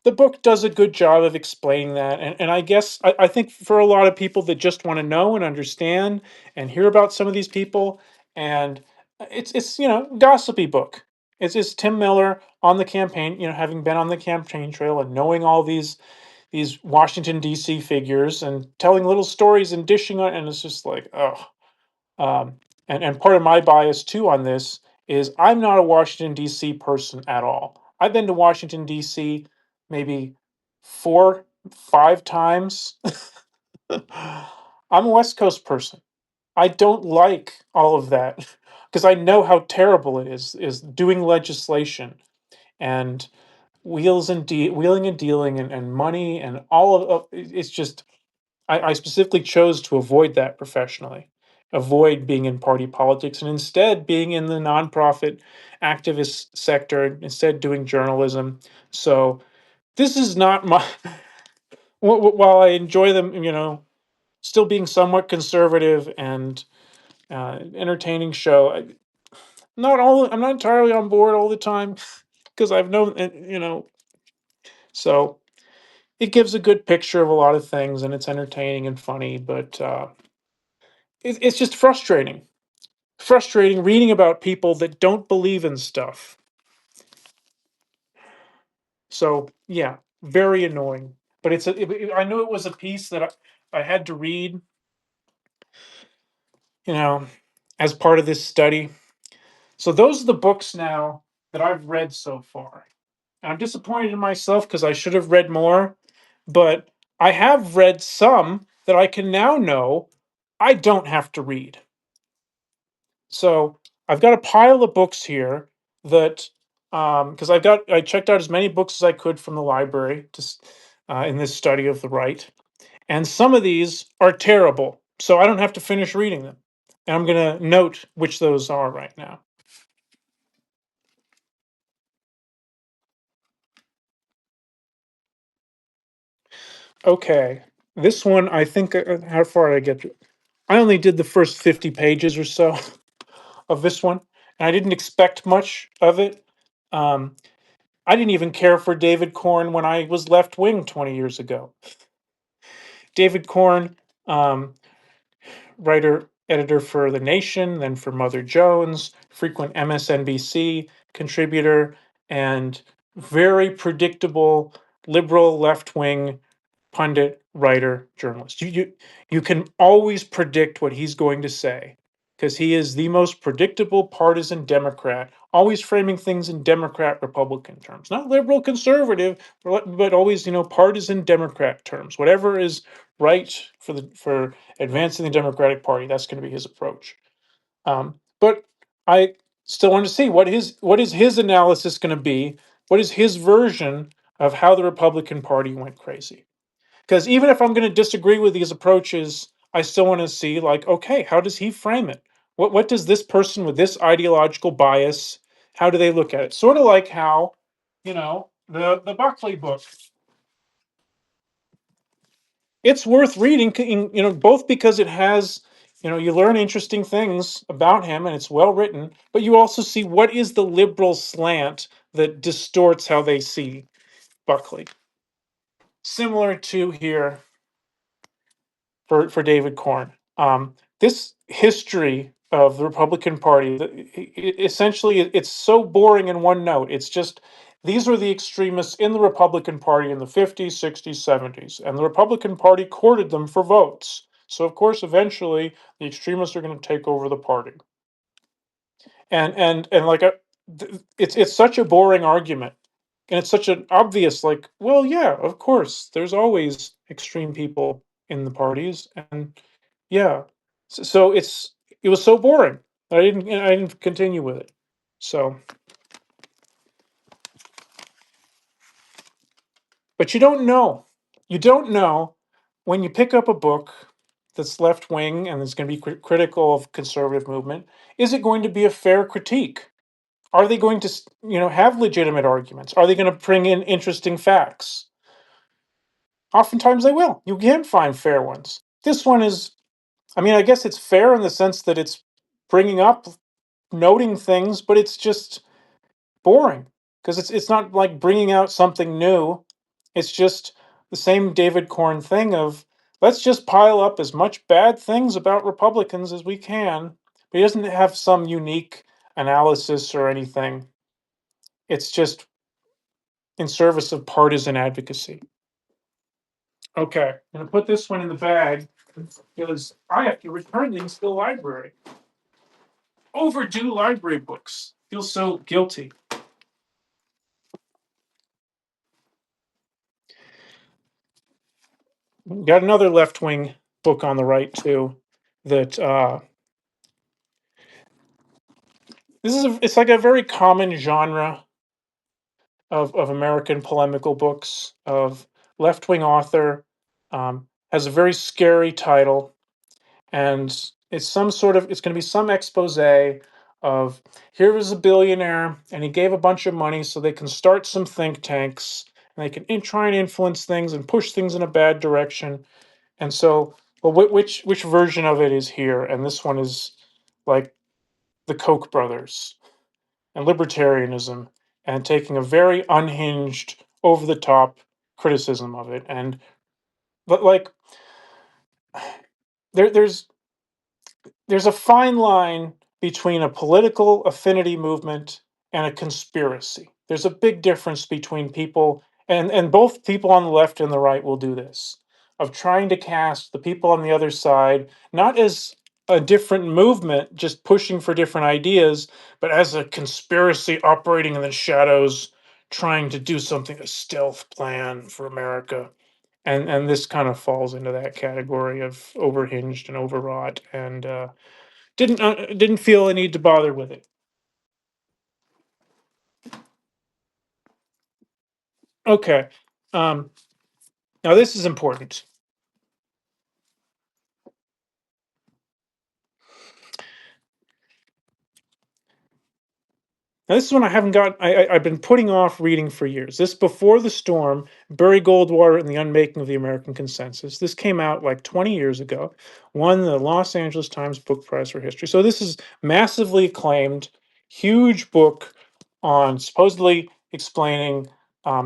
the book does a good job of explaining that. And I guess I think for a lot of people that just want to know and understand and hear about some of these people, and it's gossipy book. It's Tim Miller on the campaign, having been on the campaign trail and knowing all these Washington D.C. figures and telling little stories and dishing on, and it's just like, oh. Um, and part of my bias too on this is I'm not a Washington D.C. person at all. I've been to Washington D.C. maybe 4, 5 times. I'm a West Coast person. I don't like all of that because I know how terrible it is doing legislation and wheeling and dealing and money and all of it's just I specifically chose to avoid that professionally, avoid being in party politics, and instead being in the nonprofit activist sector, instead doing journalism. So this is not my. While I enjoy them, still being somewhat conservative and entertaining show. I'm not entirely on board all the time because I've known, so it gives a good picture of a lot of things and it's entertaining and funny, but it's just frustrating reading about people that don't believe in stuff. So yeah, very annoying. But I knew it was a piece that I had to read, you know, as part of this study. So those are the books now that I've read so far. And I'm disappointed in myself because I should have read more, but I have read some that I can now know I don't have to read. So I've got a pile of books here that because I checked out as many books as I could from the library in this study of the right, and some of these are terrible, so I don't have to finish reading them. And I'm going to note which those are right now. Okay, this one I think how far did I get? I only did the first 50 pages or so of this one, and I didn't expect much of it. Um, I didn't even care for David Corn when I was left wing 20 years ago. David Corn, um, writer, editor for The Nation, then for Mother Jones, frequent MSNBC contributor, and very predictable liberal left wing pundit, writer, journalist. You can always predict what he's going to say because he is the most predictable partisan Democrat, always framing things in Democrat Republican terms, not liberal conservative, but always partisan Democrat terms. Whatever is right for advancing the Democratic Party, that's going to be his approach. But I still want to see what is his analysis going to be. What is his version of how the Republican Party went crazy? Because even if I'm going to disagree with these approaches, I still want to see, like, okay, how does he frame it? What does this person with this ideological bias, how do they look at it? Sort of like how, the Buckley book. It's worth reading, both because it has, you learn interesting things about him and it's well written, but you also see what is the liberal slant that distorts how they see Buckley. Similar to here for David Corn. This history of the Republican Party, essentially, it's so boring in one note. It's just these were the extremists in the Republican Party in the 50s, 60s, 70s, and the Republican Party courted them for votes. So, of course, eventually the extremists are going to take over the party. And like it's such a boring argument, and it's such an obvious, like, well, yeah, of course there's always extreme people in the parties, and yeah, so it was so boring that I didn't continue with it. So, but you don't know when you pick up a book that's left wing and is going to be critical of conservative movement, is it going to be a fair critique? Are they going to, have legitimate arguments? Are they going to bring in interesting facts? Oftentimes they will. You can find fair ones. This one is, I mean, I guess it's fair in the sense that it's bringing up, noting things, but it's just boring because it's not like bringing out something new. It's just the same David Corn thing of let's just pile up as much bad things about Republicans as we can. But he doesn't have some unique analysis or anything. It's just in service of partisan advocacy. Okay, I'm gonna put this one in the bag because I have to return these to the library. Overdue library books. Feel so guilty. Got another left wing book on the right too. That it's like a very common genre of American polemical books of left wing author, has a very scary title, and it's going to be some expose of here is a billionaire and he gave a bunch of money so they can start some think tanks and they can try and influence things and push things in a bad direction. And so, well, which version of it is here? And this one is like the Koch brothers. and libertarianism and taking a very unhinged, over the top criticism of it. And but like there, there's a fine line between a political affinity movement and a conspiracy. There's a big difference between people, and both people on the left and the right will do this, of trying to cast the people on the other side not as a different movement just pushing for different ideas, but as a conspiracy operating in the shadows, trying to do something, a stealth plan for America. And this kind of falls into that category of overhinged and overwrought, and didn't feel a need to bother with it. Okay. Um, Now this is important. Now this is one I haven't got. I've been putting off reading for years. This Before the Storm, Barry Goldwater and the Unmaking of the American Consensus. This came out like 20 years ago. Won the Los Angeles Times Book Prize for History. So this is massively acclaimed, huge book on supposedly explaining.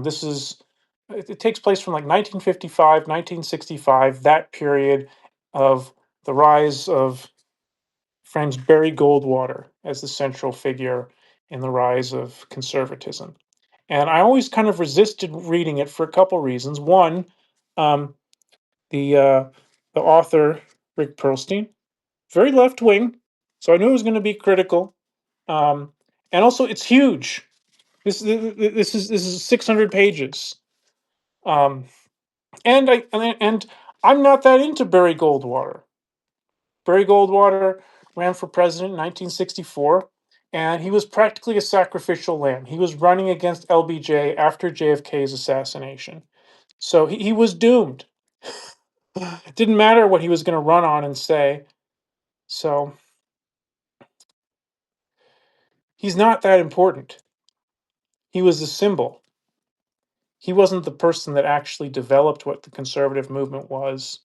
This is it takes place from like 1955, 1965, that period of the rise of frames Barry Goldwater as the central figure in the rise of conservatism. And I always kind of resisted reading it for a couple reasons. One, um, the uh, the author Rick Perlstein, very left wing, so I knew it was going to be critical. Um, and also, it's huge. This is 600 pages. Um, and I'm not that into Barry Goldwater. Barry Goldwater ran for president in 1964, and he was practically a sacrificial lamb. He was running against LBJ after JFK's assassination. So he was doomed. It didn't matter what he was going to run on and say. So he's not that important. He was a symbol. He wasn't the person that actually developed what the conservative movement was.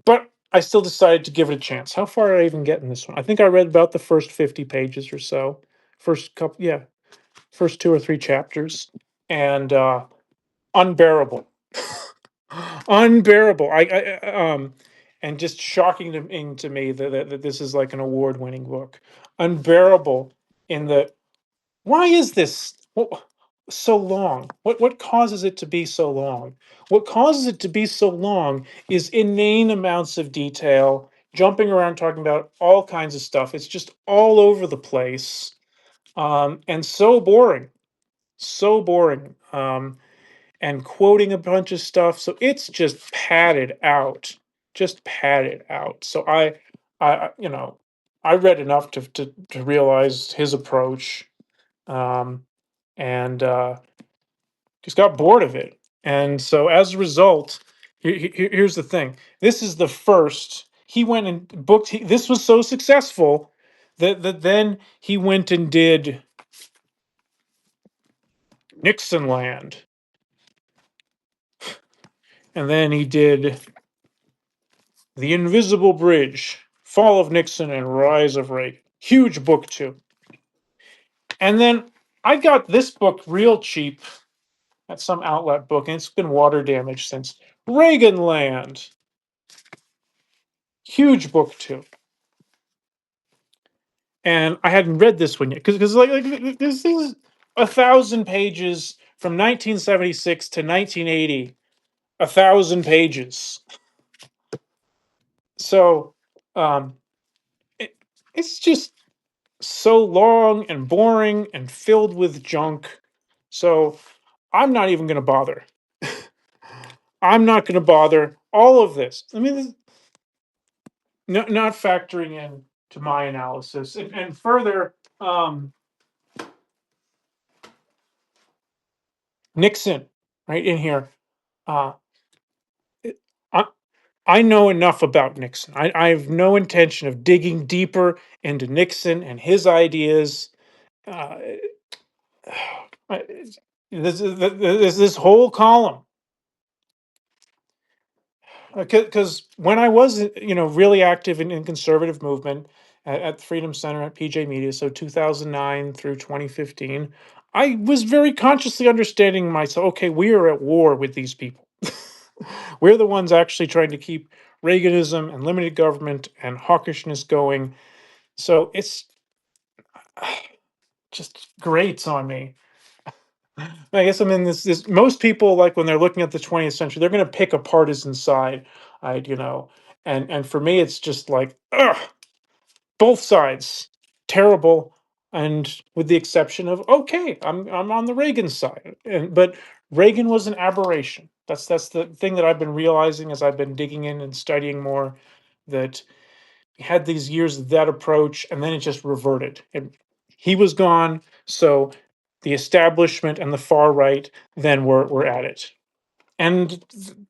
But I still decided to give it a chance. How far did I even get in this one? I think I read about the first 50 pages or so. First couple, yeah, first two or three chapters, and unbearable, unbearable. And just shocking to me that this is like an award-winning book. Unbearable in the why is this so long? What causes it to be so long? What causes it to be so long is inane amounts of detail, jumping around, talking about all kinds of stuff. It's just all over the place, and so boring, so boring. And quoting a bunch of stuff. So it's just padded out, just padded out. So I read enough to realize his approach, um, and just got bored of it. And so as a result, here's the thing: this is the first he went and booked. This was so successful that then he went and did Nixon Land, and then he did The Invisible Bridge, Fall of Nixon and Rise of Reagan. Huge book, too. And then I got this book real cheap at some outlet book, and it's been water damaged since. Reagan Land. Huge book, too. And I hadn't read this one yet because this is 1,000 pages from 1976 to 1980. 1,000 pages. So um, it, it's just so long and boring and filled with junk. So I'm not even going to bother. I'm not going to bother. All of this. I mean, not factoring in to my analysis. And further, Nixon, right in here. Uh, I, I know enough about Nixon. I have no intention of digging deeper into Nixon and his ideas. Uh, I- this whole column, because when I was really active in conservative movement, at the Freedom Center at PJ Media, so 2009 through 2015, I was very consciously understanding myself. Okay, we are at war with these people. We're the ones actually trying to keep Reaganism and limited government and hawkishness going. So it's just grates on me. I guess I'm in this. Most people, like when they're looking at the 20th century, they're going to pick a partisan side. And for me, it's just like, ugh, both sides terrible, and with the exception of, okay, I'm on the Reagan side, but Reagan was an aberration. That's the thing that I've been realizing as I've been digging in and studying more. That he had these years of that approach, and then it just reverted. And he was gone, so the establishment and the far right then were at it, and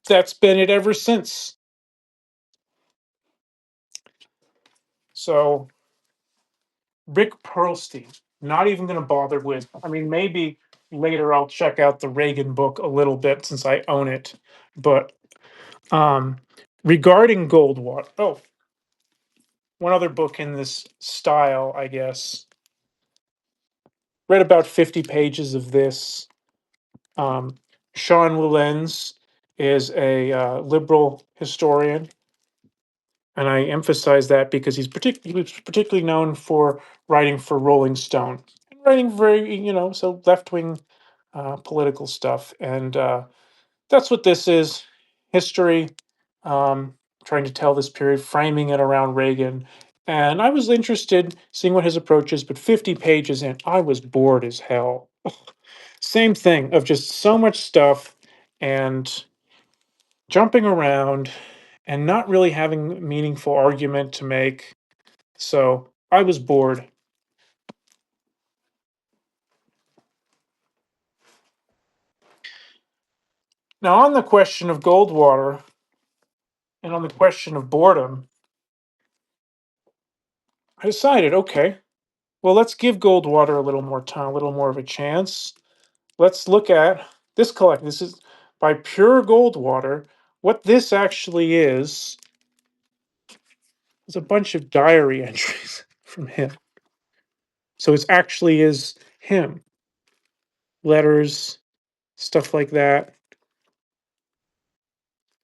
that's been it ever since. So Rick Perlstein, not even going to bother with. I mean, maybe later I'll check out the Reagan book a little bit since I own it. But um, regarding Goldwater, oh, one other book in this style, I guess. Read about 50 pages of this. Um, Sean Wilens is a liberal historian, and I emphasize that because he was particularly known for writing for Rolling Stone, and writing very, so left wing political stuff, and that's what this is: history, um, trying to tell this period, framing it around Reagan. And I was interested seeing what his approach is, but 50 pages in, I was bored as hell. Same thing of just so much stuff and jumping around and not really having meaningful argument to make. So I was bored. Now, on the question of Goldwater and on the question of boredom, I decided, okay, well, let's give Goldwater a little more time, a little more of a chance. Let's look at this collection. This is by Pure Goldwater. What this actually is a bunch of diary entries from him. So it actually is him, letters, stuff like that.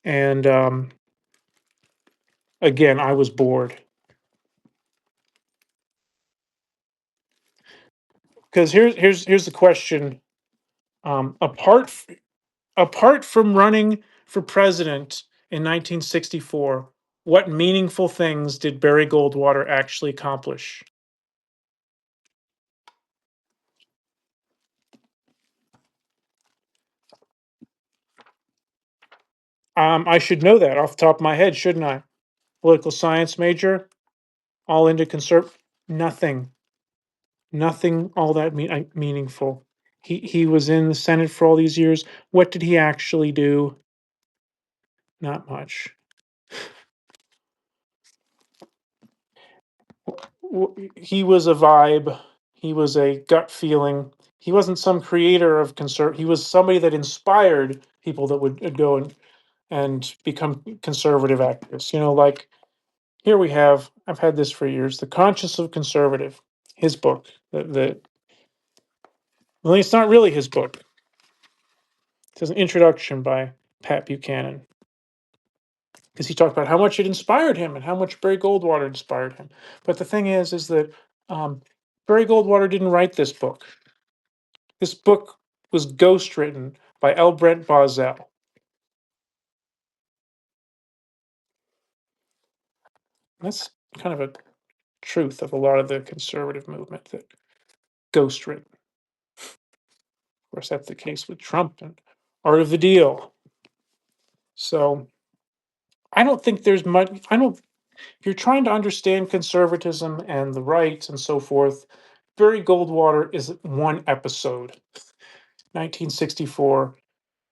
And again, I was bored because here's the question. Apart from running for president in 1964, what meaningful things did Barry Goldwater actually accomplish? I should know that off the top of my head, shouldn't I? Political science major, all into conserv. Nothing, nothing all that meaningful. He was in the Senate for all these years. What did he actually do? Not much. He was a vibe. He was a gut feeling. He wasn't some creator of conserv. He was somebody that inspired people that would go and become conservative activists. Like here we have. I've had this for years. The Conscience of Conservative. His book. Well, it's not really his book. It's an introduction by Pat Buchanan because he talked about how much it inspired him and how much Barry Goldwater inspired him. But the thing is that Barry Goldwater didn't write this book. This book was ghostwritten by L. Brent Bozell. That's kind of a truth of a lot of the conservative movement that ghostwritten. Of course, that's the case with Trump and Art of the Deal. So I don't think there's much. I don't. If you're trying to understand conservatism and the right and so forth, Barry Goldwater is one episode. 1964.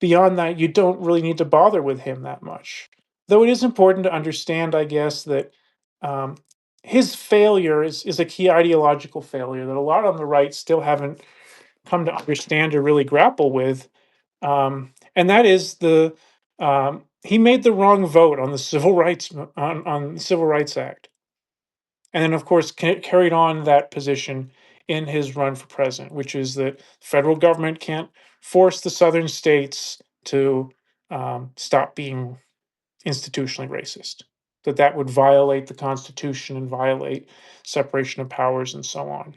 Beyond that, you don't really need to bother with him that much. Though it is important to understand, I guess, that um, his failure is a key ideological failure that a lot on the right still haven't come to understand or really grapple with. And that is he made the wrong vote on the Civil Rights on the Civil Rights Act. and then, of course, carried on that position in his run for president, which is that federal government can't force the southern states to stop being institutionally racist. That would violate the Constitution and violate separation of powers and so on.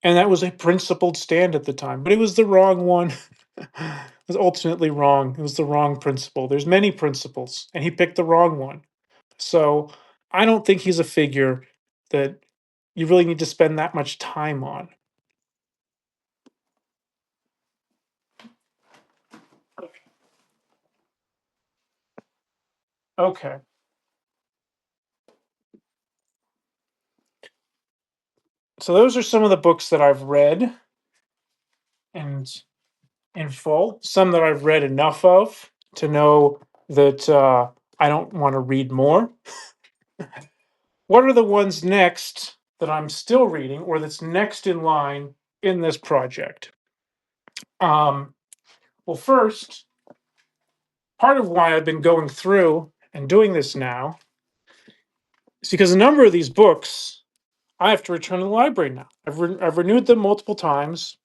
And that was a principled stand at the time, but it was the wrong one. It was ultimately wrong. It was the wrong principle. There's many principles, and he picked the wrong one. So I don't think he's a figure that you really need to spend that much time on. Okay. So those are some of the books that I've read and in full, some that I've read enough of to know that I don't want to read more. What are the ones next that I'm still reading or that's next in line in this project? Um, well, first, part of why I've been going through and doing this now is because a number of these books I have to return to the library now. I've renewed them multiple times.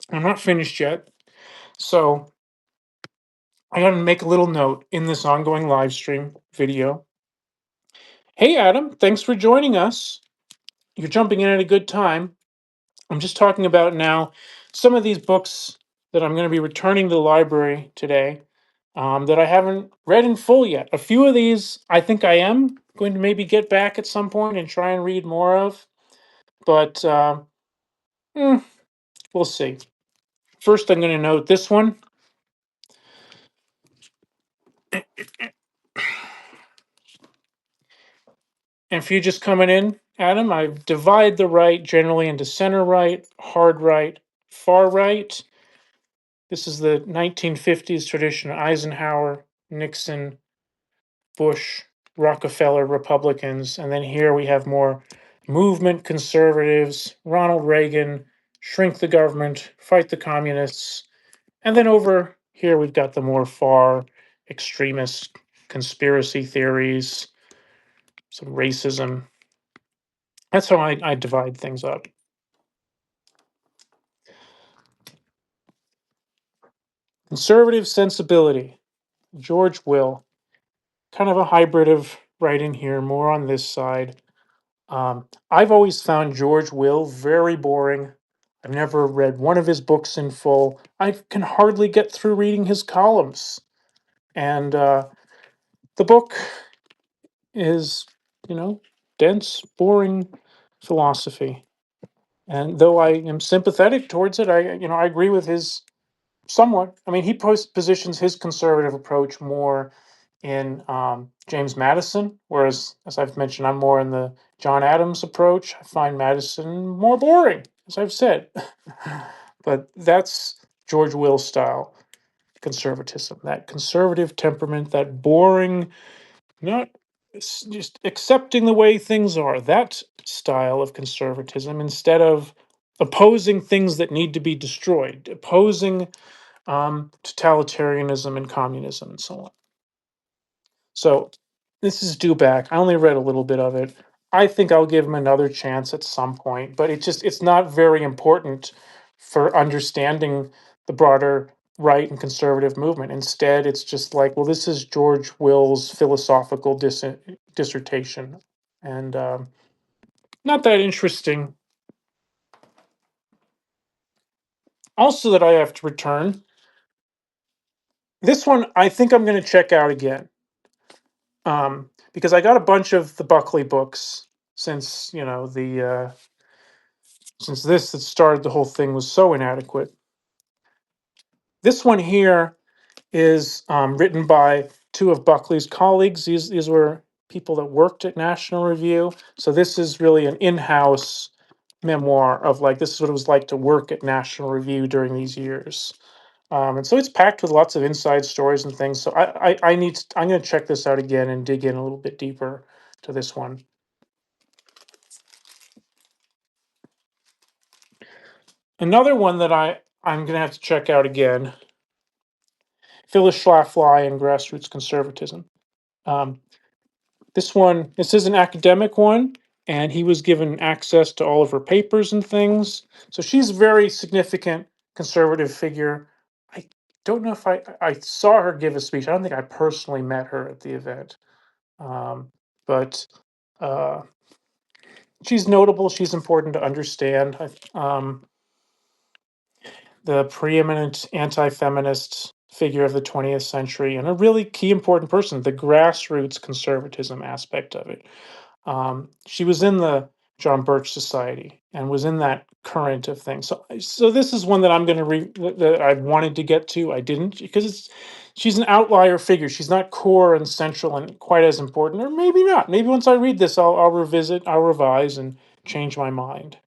I'm not finished yet. So I got to make a little note in this ongoing live stream video. Hey, Adam, thanks for joining us. You're jumping in at a good time. I'm just talking about now some of these books that I'm going to be returning to the library today that I haven't read in full yet. A few of these I think I am going to maybe get back at some point and try and read more of, but we'll see. First, I'm going to note this one. And if you're just coming in, Adam, I divide the right generally into center right, hard right, far right. This is the 1950s tradition of Eisenhower, Nixon, Bush, Rockefeller Republicans. And then here we have more movement conservatives, Ronald Reagan, shrink the government, fight the communists. And then over here we've got the more far extremist conspiracy theories, some racism. That's how I divide things up. Conservative sensibility, George Will, kind of a hybrid of right in here, more on this side. I've always found George Will very boring. I've never read one of his books in full. I can hardly get through reading his columns. And the book is, dense, boring philosophy. And though I am sympathetic towards it, I agree with his somewhat. I mean, he positions his conservative approach more in James Madison, whereas, as I've mentioned, I'm more in the John Adams approach. I find Madison more boring, as I've said. But that's George Will's style conservatism, that conservative temperament, that boring, not just accepting the way things are, that style of conservatism instead of opposing things that need to be destroyed, opposing totalitarianism and communism and so on. So this is due back. I only read a little bit of it. I think I'll give him another chance at some point, but it's not very important for understanding the broader right and conservative movement. Instead, it's just like, well, this is George Will's philosophical dissertation, and not that interesting. Also, that I have to return. This one, I think I'm going to check out again. Because I got a bunch of the Buckley books since the since this that started the whole thing was so inadequate. This one here is written by two of Buckley's colleagues. These were people that worked at National Review. So this is really an in-house memoir of like this is what it was like to work at National Review during these years. And so it's packed with lots of inside stories and things. So I'm going to check this out again and dig in a little bit deeper to this one. Another one that I'm going to have to check out again, Phyllis Schlafly and Grassroots Conservatism. Um, This is an academic one, and he was given access to all of her papers and things. So she's a very significant conservative figure. I don't know if I saw her give a speech. I don't think I personally met her at the event, um, but uh, she's notable. She's important to understand. The preeminent anti-feminist figure of the 20th century, and a really key important person. The grassroots conservatism aspect of it. She was in the John Birch Society and was in that current of things. So this is one that I'm going to read that I wanted to get to. I didn't because she's an outlier figure. She's not core and central and quite as important, or maybe not. Maybe once I read this, I'll revisit, I'll revise, and change my mind.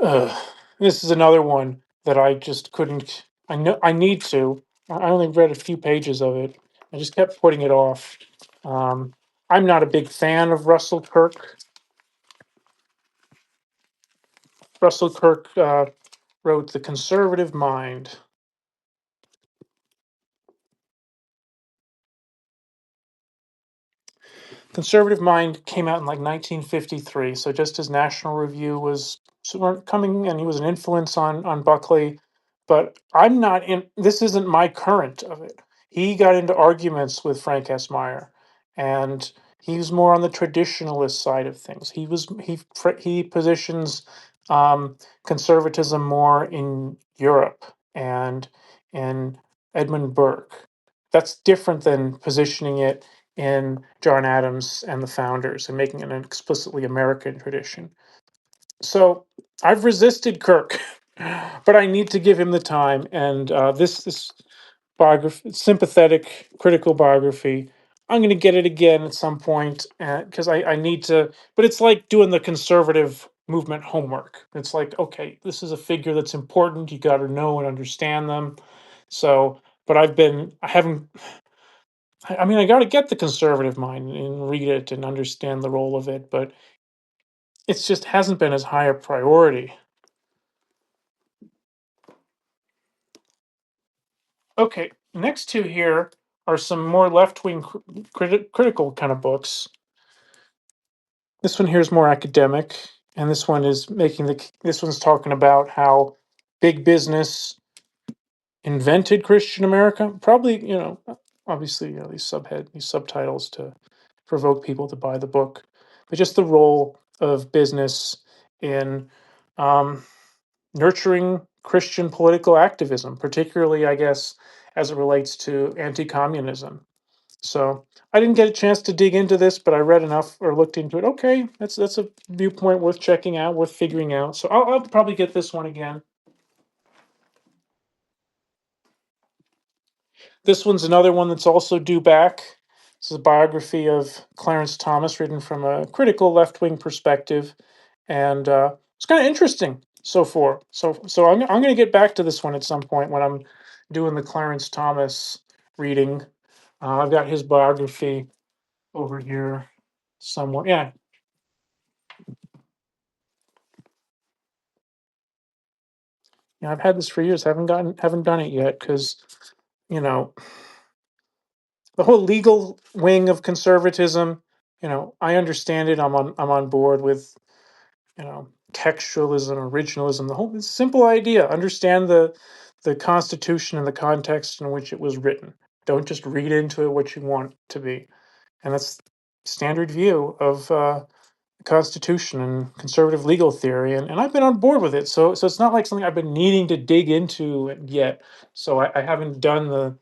Ugh. This is another one that I just couldn't. I know I need to. I only read a few pages of it. I just kept putting it off. Um, I'm not a big fan of Russell Kirk. Russell Kirk wrote The Conservative Mind. Conservative Mind came out in like 1953, so just as National Review was coming, and he was an influence on Buckley. But I'm not in. This isn't my current of it. He got into arguments with Frank S. Meyer, and he was more on the traditionalist side of things. He positions conservatism more in Europe and in Edmund Burke. That's different than positioning it in John Adams and the founders and making it an explicitly American tradition. So I've resisted Kirk, but I need to give him the time. And this biography, sympathetic, critical biography, I'm going to get it again at some point because I need to. But it's like doing the conservative movement homework. It's like, okay, this is a figure that's important. You got to know and understand them. So, but I haven't I mean, I got to get the conservative mind and read it and understand the role of it, but it's just hasn't been as high a priority. Okay, next two here are some more left wing critical kind of books. This one here is more academic, and this one is this one's talking about how big business invented Christian America. Probably, obviously, these subtitles to provoke people to buy the book, but just the role of business in um, nurturing Christian political activism, particularly, I guess, as it relates to anti-communism. So I didn't get a chance to dig into this, but I read enough or looked into it. Okay, that's a viewpoint worth checking out, worth figuring out. So I'll probably get this one again. This one's another one that's also due back. This is a biography of Clarence Thomas, written from a critical left wing perspective, and it's kind of interesting so far. So I'm going to get back to this one at some point when I'm doing the Clarence Thomas reading. I've got his biography over here somewhere. Yeah, yeah, I've had this for years. Haven't done it yet because you know the whole legal wing of conservatism. I understand it. I'm on board with textualism, originalism, the whole simple idea. Understand the Constitution and the context in which it was written. Don't just read into it what you want to be. And that's standard view of the Constitution and conservative legal theory. And I've been on board with it. So it's not like something I've been needing to dig into yet. So I haven't done the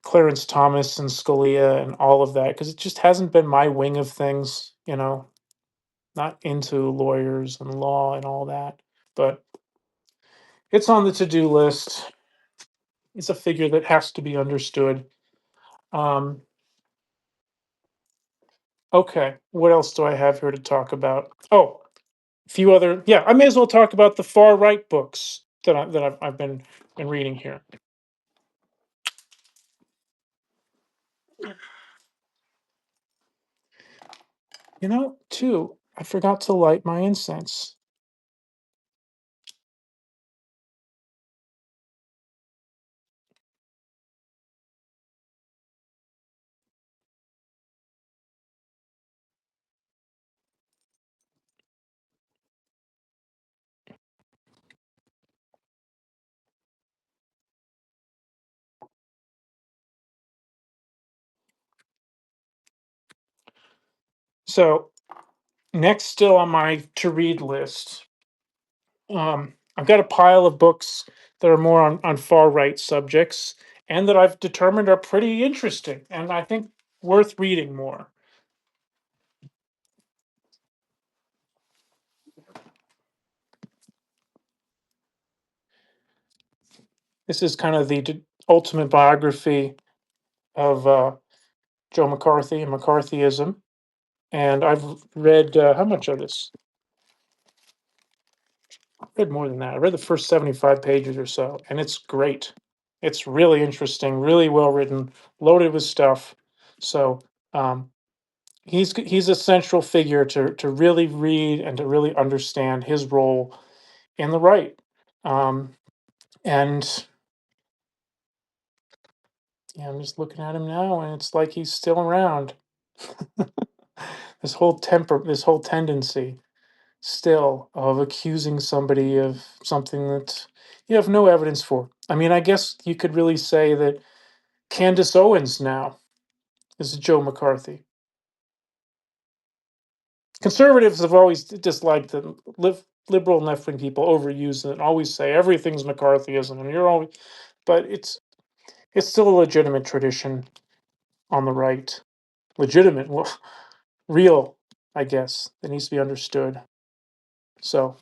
Clarence Thomas and Scalia and all of that because it just hasn't been my wing of things. Not into lawyers and law and all that, but it's on the to-do list. It's a figure that has to be understood. Um, okay, what else do I have here to talk about? Oh, a few other. Yeah, I may as well talk about the far right books that I've been reading here. Too, I forgot to light my incense. So next, still on my to read list, I've got a pile of books that are more on far right subjects and that I've determined are pretty interesting and I think worth reading more. This is kind of the ultimate biography of Joe McCarthy and McCarthyism. And I've read how much of this? I read more than that. I read the first 75 pages or so, and it's great. It's really interesting, really well written, loaded with stuff. So um, he's a central figure to really read and to really understand his role in the right. Um, and yeah, I'm just looking at him now, and it's like he's still around. This whole tendency still of accusing somebody of something that you have no evidence for. I mean, I guess you could really say that Candace Owens now is Joe McCarthy. Conservatives have always disliked that liberal and left wing people overuse it and always say everything's McCarthyism, and you're always, but it's still a legitimate tradition on the right. Legitimate, well, real, I guess, that needs to be understood. So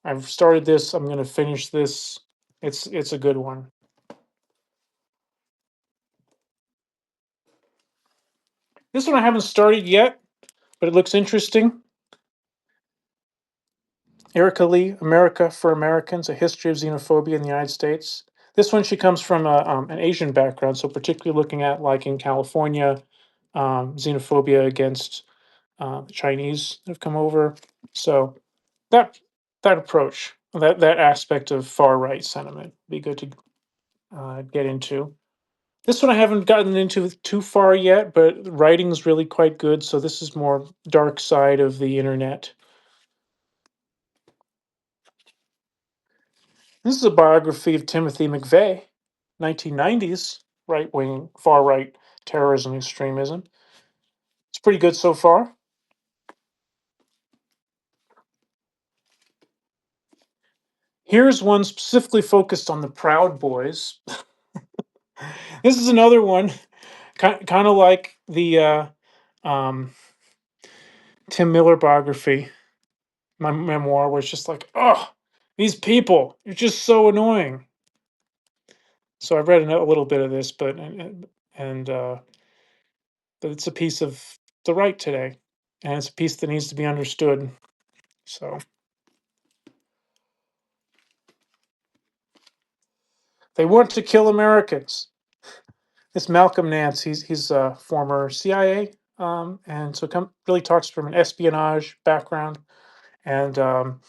I've started this. I'm going to finish this. It's a good one. This one I haven't started yet, but it looks interesting. Erica Lee, America for Americans: A History of Xenophobia in the United States. This one, she comes from an Asian background, so particularly looking at, like in California, xenophobia against the Chinese that have come over. So that that approach, that aspect of far right sentiment, be good to get into. This one I haven't gotten into too far yet, but the writing's really quite good. So this is more dark side of the internet. This is a biography of Timothy McVeigh, 1990s right wing, far right terrorism extremism. It's pretty good so far. Here's one specifically focused on the Proud Boys. This is another one, kind of like the um, Tim Miller biography, my memoir, where it's just like, oh, these people, you're just so annoying. So I've read a little bit of this, but it's a piece of the right today, and it's a piece that needs to be understood. So they want to kill Americans. This Malcolm Nance, he's a former CIA, and so really talks from an espionage background, and on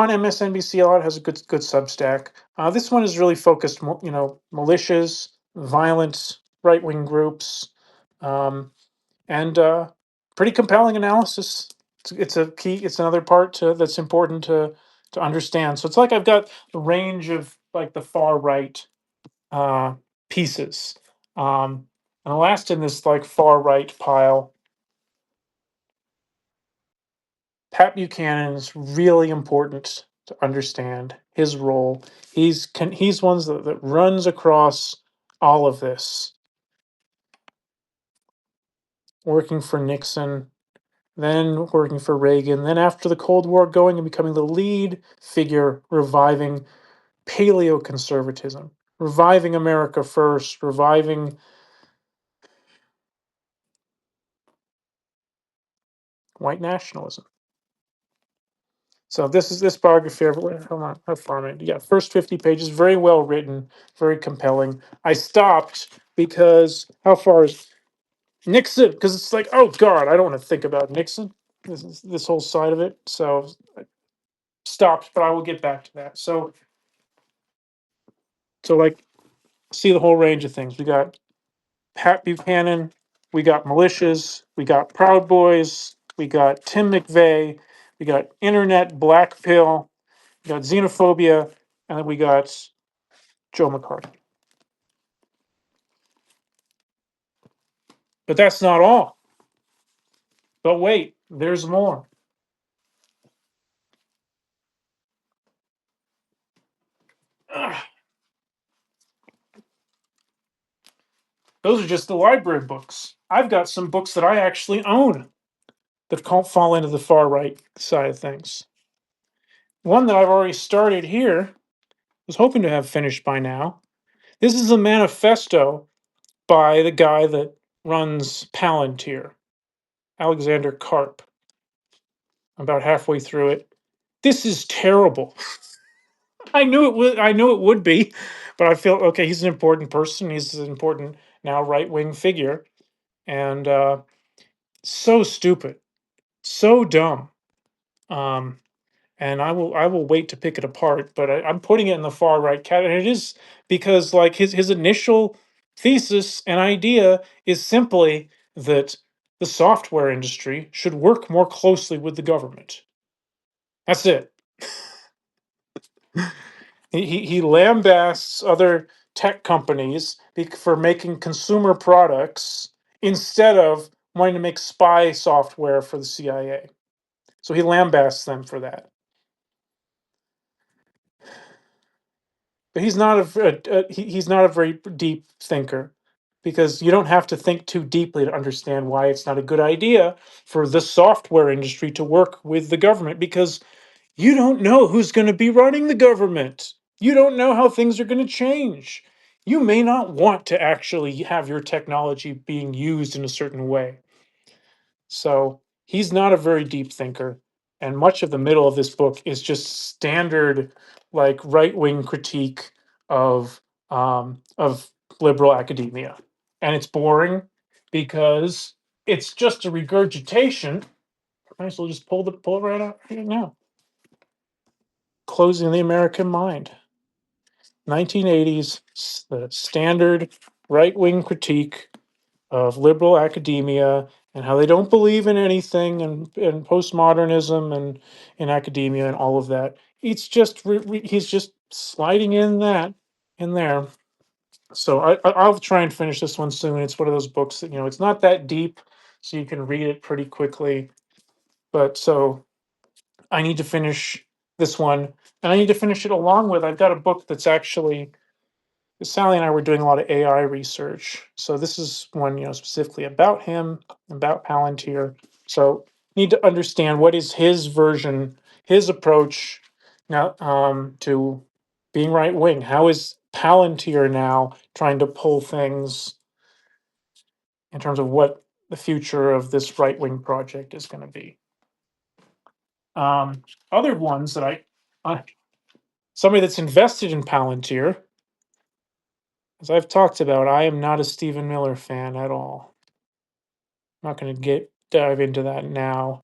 MSNBC a lot has a good Substack. This one is really focused, militias, violent right wing groups, um, and pretty compelling analysis. It's a key. It's another part that's important to understand. So it's like I've got the range of like the far right uh, pieces. And the last in this like far right pile, Pat Buchanan is really important to understand his role. He's one that runs across all of this, working for Nixon, then working for Reagan, then after the Cold War going and becoming the lead figure reviving paleoconservatism, reviving America First, reviving white nationalism. So this biography. Hold on, how far am I? Yeah, first 50 pages, very well written, very compelling. I stopped because how far is Nixon? Because it's like, oh God, I don't want to think about Nixon. This whole side of it. So I stopped, but I will get back to that. So like, see the whole range of things. We got Pat Buchanan, we got militias, we got Proud Boys, we got Tim McVeigh, we got Internet Black Pill, we got xenophobia, and then we got Joe McCarthy. But that's not all. But wait, there's more. Ugh. Those are just the library books. I've got some books that I actually own that can't fall into the far right side of things. One that I've already started here, was hoping to have finished by now. This is a manifesto by the guy that runs Palantir, Alexander Karp. I'm about halfway through it. This is terrible. I knew it would. I knew it would be, but I feel okay. He's an important person. He's an important now right wing figure, and so stupid, so dumb. Um, and I will wait to pick it apart. But I'm putting it in the far right category. And it is because like his initial thesis and idea is simply that the software industry should work more closely with the government. That's it. He lambasts other tech companies for making consumer products instead of wanting to make spy software for the CIA. So he lambasts them for that. But he's not he's not a very deep thinker because you don't have to think too deeply to understand why it's not a good idea for the software industry to work with the government because you don't know who's going to be running the government. You don't know how things are going to change. You may not want to actually have your technology being used in a certain way. So he's not a very deep thinker. And much of the middle of this book is just standard, like right wing critique of liberal academia. And it's boring because it's just a regurgitation. Might as well just pull it right out right now. Closing the American Mind. 1980s, the standard right wing critique of liberal academia and how they don't believe in anything and postmodernism and in academia and all of that. It's just he's just sliding in that in there. So I'll try and finish this one soon. It's one of those books that it's not that deep, so you can read it pretty quickly. But so I need to finish this one, and I need to finish it along with I've got a book that's actually Sally and I were doing a lot of AI research. So this is one, specifically about him, about Palantir. So need to understand what is his version, his approach now to being right wing. How is Palantir now trying to pull things in terms of what the future of this right wing project is going to be? Other ones that uh, somebody that's invested in Palantir, as I've talked about, I am not a Stephen Miller fan at all. I'm not going to get dive into that now,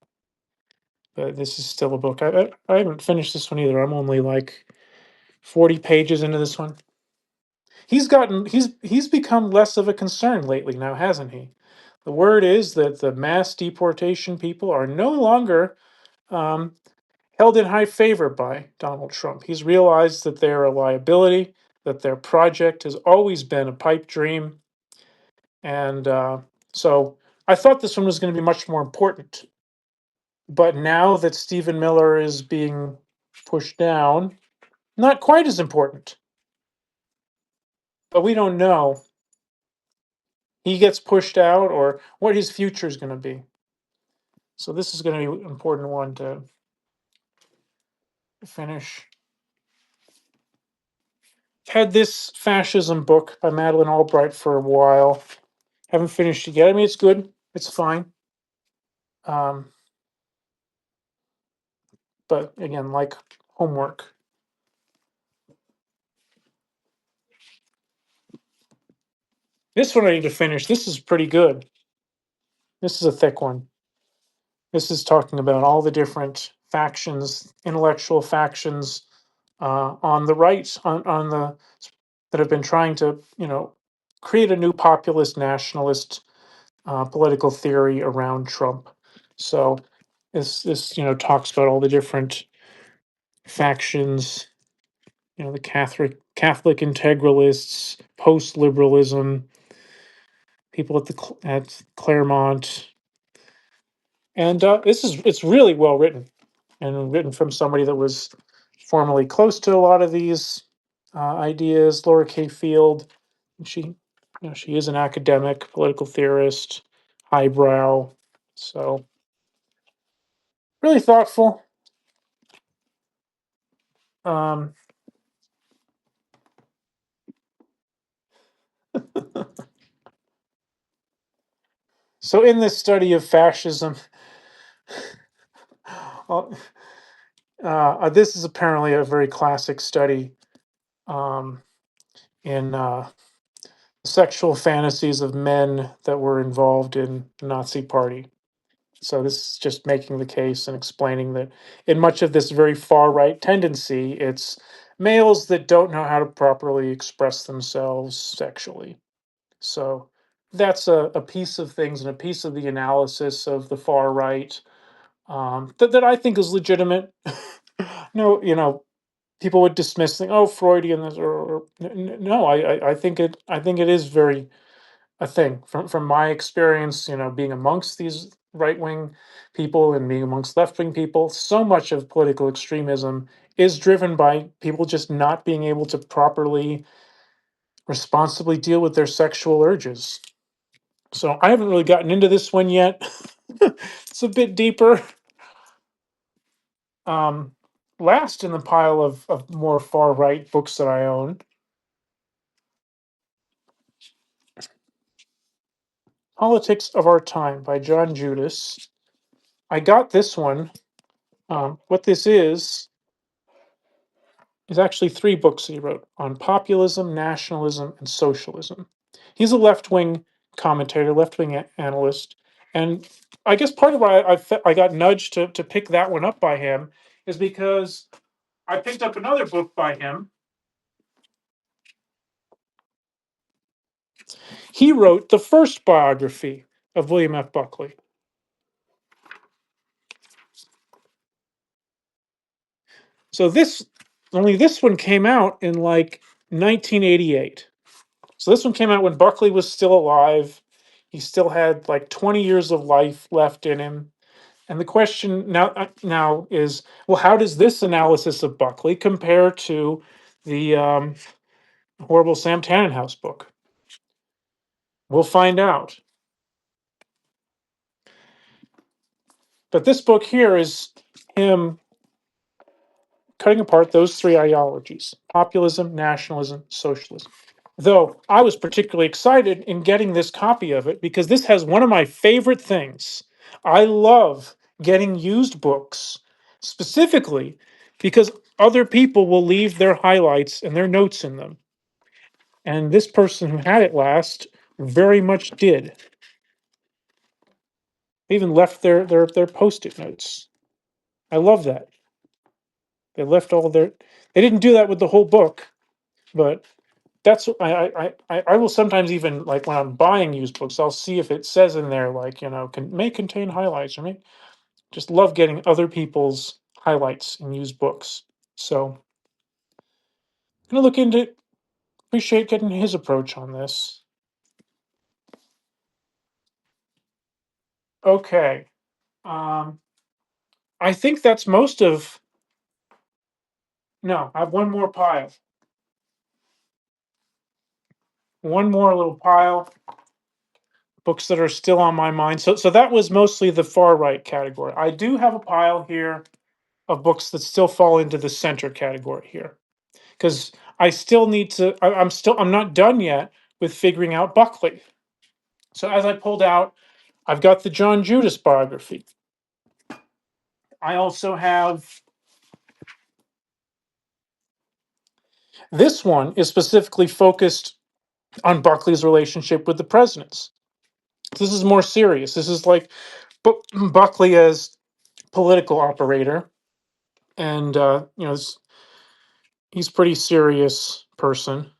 but this is still a book. I haven't finished this one either. I'm only like 40 pages into this one. He's become less of a concern lately now, hasn't he? The word is that the mass deportation people are no longer um, held in high favor by Donald Trump. He's realized that they're a liability, that their project has always been a pipe dream, and so I thought this one was going to be much more important. But now that Stephen Miller is being pushed down, not quite as important. But we don't know. He gets pushed out or what his future is going to be. So this is going to be an important one to finish. Had this fascism book by Madeleine Albright for a while. Haven't finished it yet. I mean, it's good. It's fine. Um, but again, like homework. This one I need to finish. This is pretty good. This is a thick one. This is talking about all the different factions, intellectual factions on the right, on the that have been trying to, create a new populist nationalist political theory around Trump. So this talks about all the different factions, the Catholic integralists, post liberalism, people at at Claremont, and it's really well written and written from somebody that was formerly close to a lot of these ideas. Laura K. Field, she, she is an academic, political theorist, highbrow, so really thoughtful. Um, so in this study of fascism, uh, this is apparently a very classic study um, in sexual fantasies of men that were involved in the Nazi Party. So this is just making the case and explaining that in much of this very far right tendency, it's males that don't know how to properly express themselves sexually. So that's a piece of things and a piece of the analysis of the far right that I think is legitimate. No, people would dismiss things, oh, Freudian, no, I think it is very a thing from my experience, being amongst these right wing people and being amongst left wing people. So much of political extremism is driven by people just not being able to properly, responsibly deal with their sexual urges. So I haven't really gotten into this one yet. It's a bit deeper. Um, Last in the pile of more far right books that I own, Politics of Our Time by John Judas. I got this one. What this is actually three books that he wrote on populism, nationalism, and socialism. He's a left wing commentator, left wing analyst. And I guess part of why I got nudged to pick that one up by him is because I picked up another book by him. He wrote the first biography of William F. Buckley. So this one came out in like 1988. So this one came out when Buckley was still alive. He still had like 20 years of life left in him. And the question now is, well, how does this analysis of Buckley compare to the horrible Sam Tannenhouse book? We'll find out. But this book here is him cutting apart those three ideologies: populism, nationalism, socialism. Though I was particularly excited in getting this copy of it because this has one of my favorite things. I love getting used books specifically because other people will leave their highlights and their notes in them. And this person who had it last very much did. They even left their post-it notes. I love that. They left all their they didn't do that with the whole book, but that's I will sometimes even like when I'm buying used books, I'll see if it says in there like may contain highlights or may just love getting other people's highlights in used books. So I'm gonna look into it. Appreciate getting his approach on this. Okay, um, I think that's most of. No, I have one more pile. One more little pile. Books that are still on my mind. So that was mostly the far right category. I do have a pile here of books that still fall into the center category here because I still need to. I'm not done yet with figuring out Buckley. So as I pulled out, I've got the John Judas biography. I also have this one is specifically focused on Buckley's relationship with the presidents. This is more serious. This is like Buckley as political operator, and he's a pretty serious person.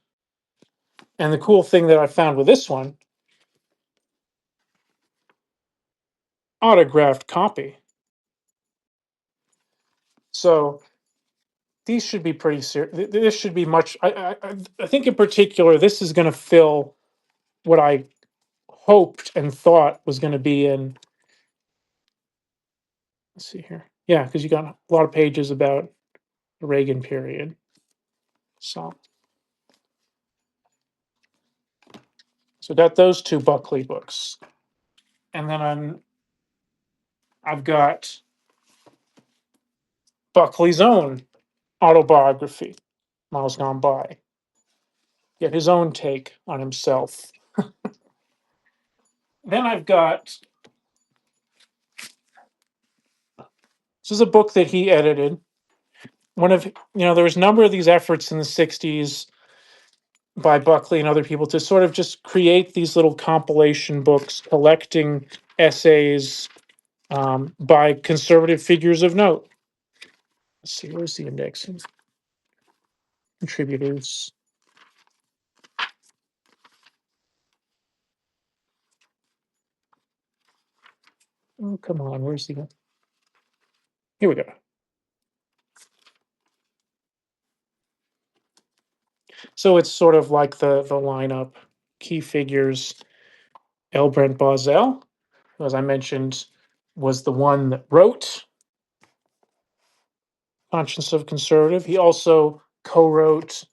And the cool thing that I found with this one, autographed copy. So these should be pretty serious. This should be much. I think in particular, this is going to fill what I hoped and thought was going to be in. Let's see here. Yeah, because you got a lot of pages about the Reagan period. So got those two Buckley books, and then I've got Buckley's own autobiography, Miles Gone By. Get his own take on himself. Then I've got this is a book that he edited. One of there was a number of these efforts in the '60s by Buckley and other people to sort of just create these little compilation books collecting essays by conservative figures of note. Let's see, where's the indexing? Contributors. Oh, come on, where's the? Here we go. So it's sort of like the lineup. Key figures: L. Brent Bozell, who, as I mentioned, was the one that wrote Conscience of Conservative. He also co-wrote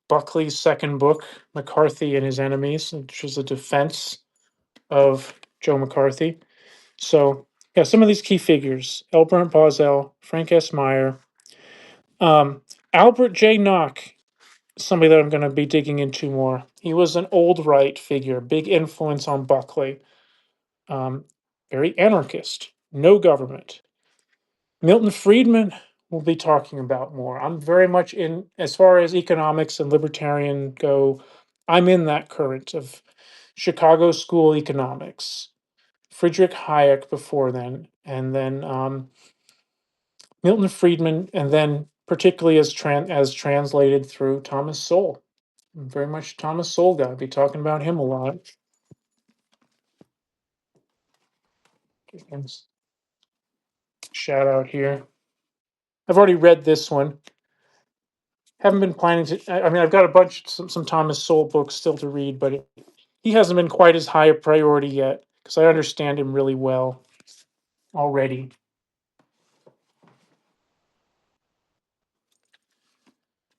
Buckley's second book, McCarthy and His Enemies, which was a defense of Joe McCarthy. So, yeah, some of these key figures: L. Brent Bozell, Frank S. Meyer, Albert J. Nock, somebody that I'm going to be digging into more. He was an old right figure, big influence on Buckley, very anarchist, no government. Milton Friedman, we'll be talking about more. I'm very much in, as far as economics and libertarian go, I'm in that current of Chicago school economics. Friedrich Hayek before then, and then Milton Friedman, and then particularly as translated through Thomas Sowell. I'm very much Thomas Sowell guy. I'll be talking about him a lot. Shout out here. I've already read this one. Haven't been planning to. I mean, I've got a bunch, some Thomas Sowell books still to read, but he hasn't been quite as high a priority yet because I understand him really well already.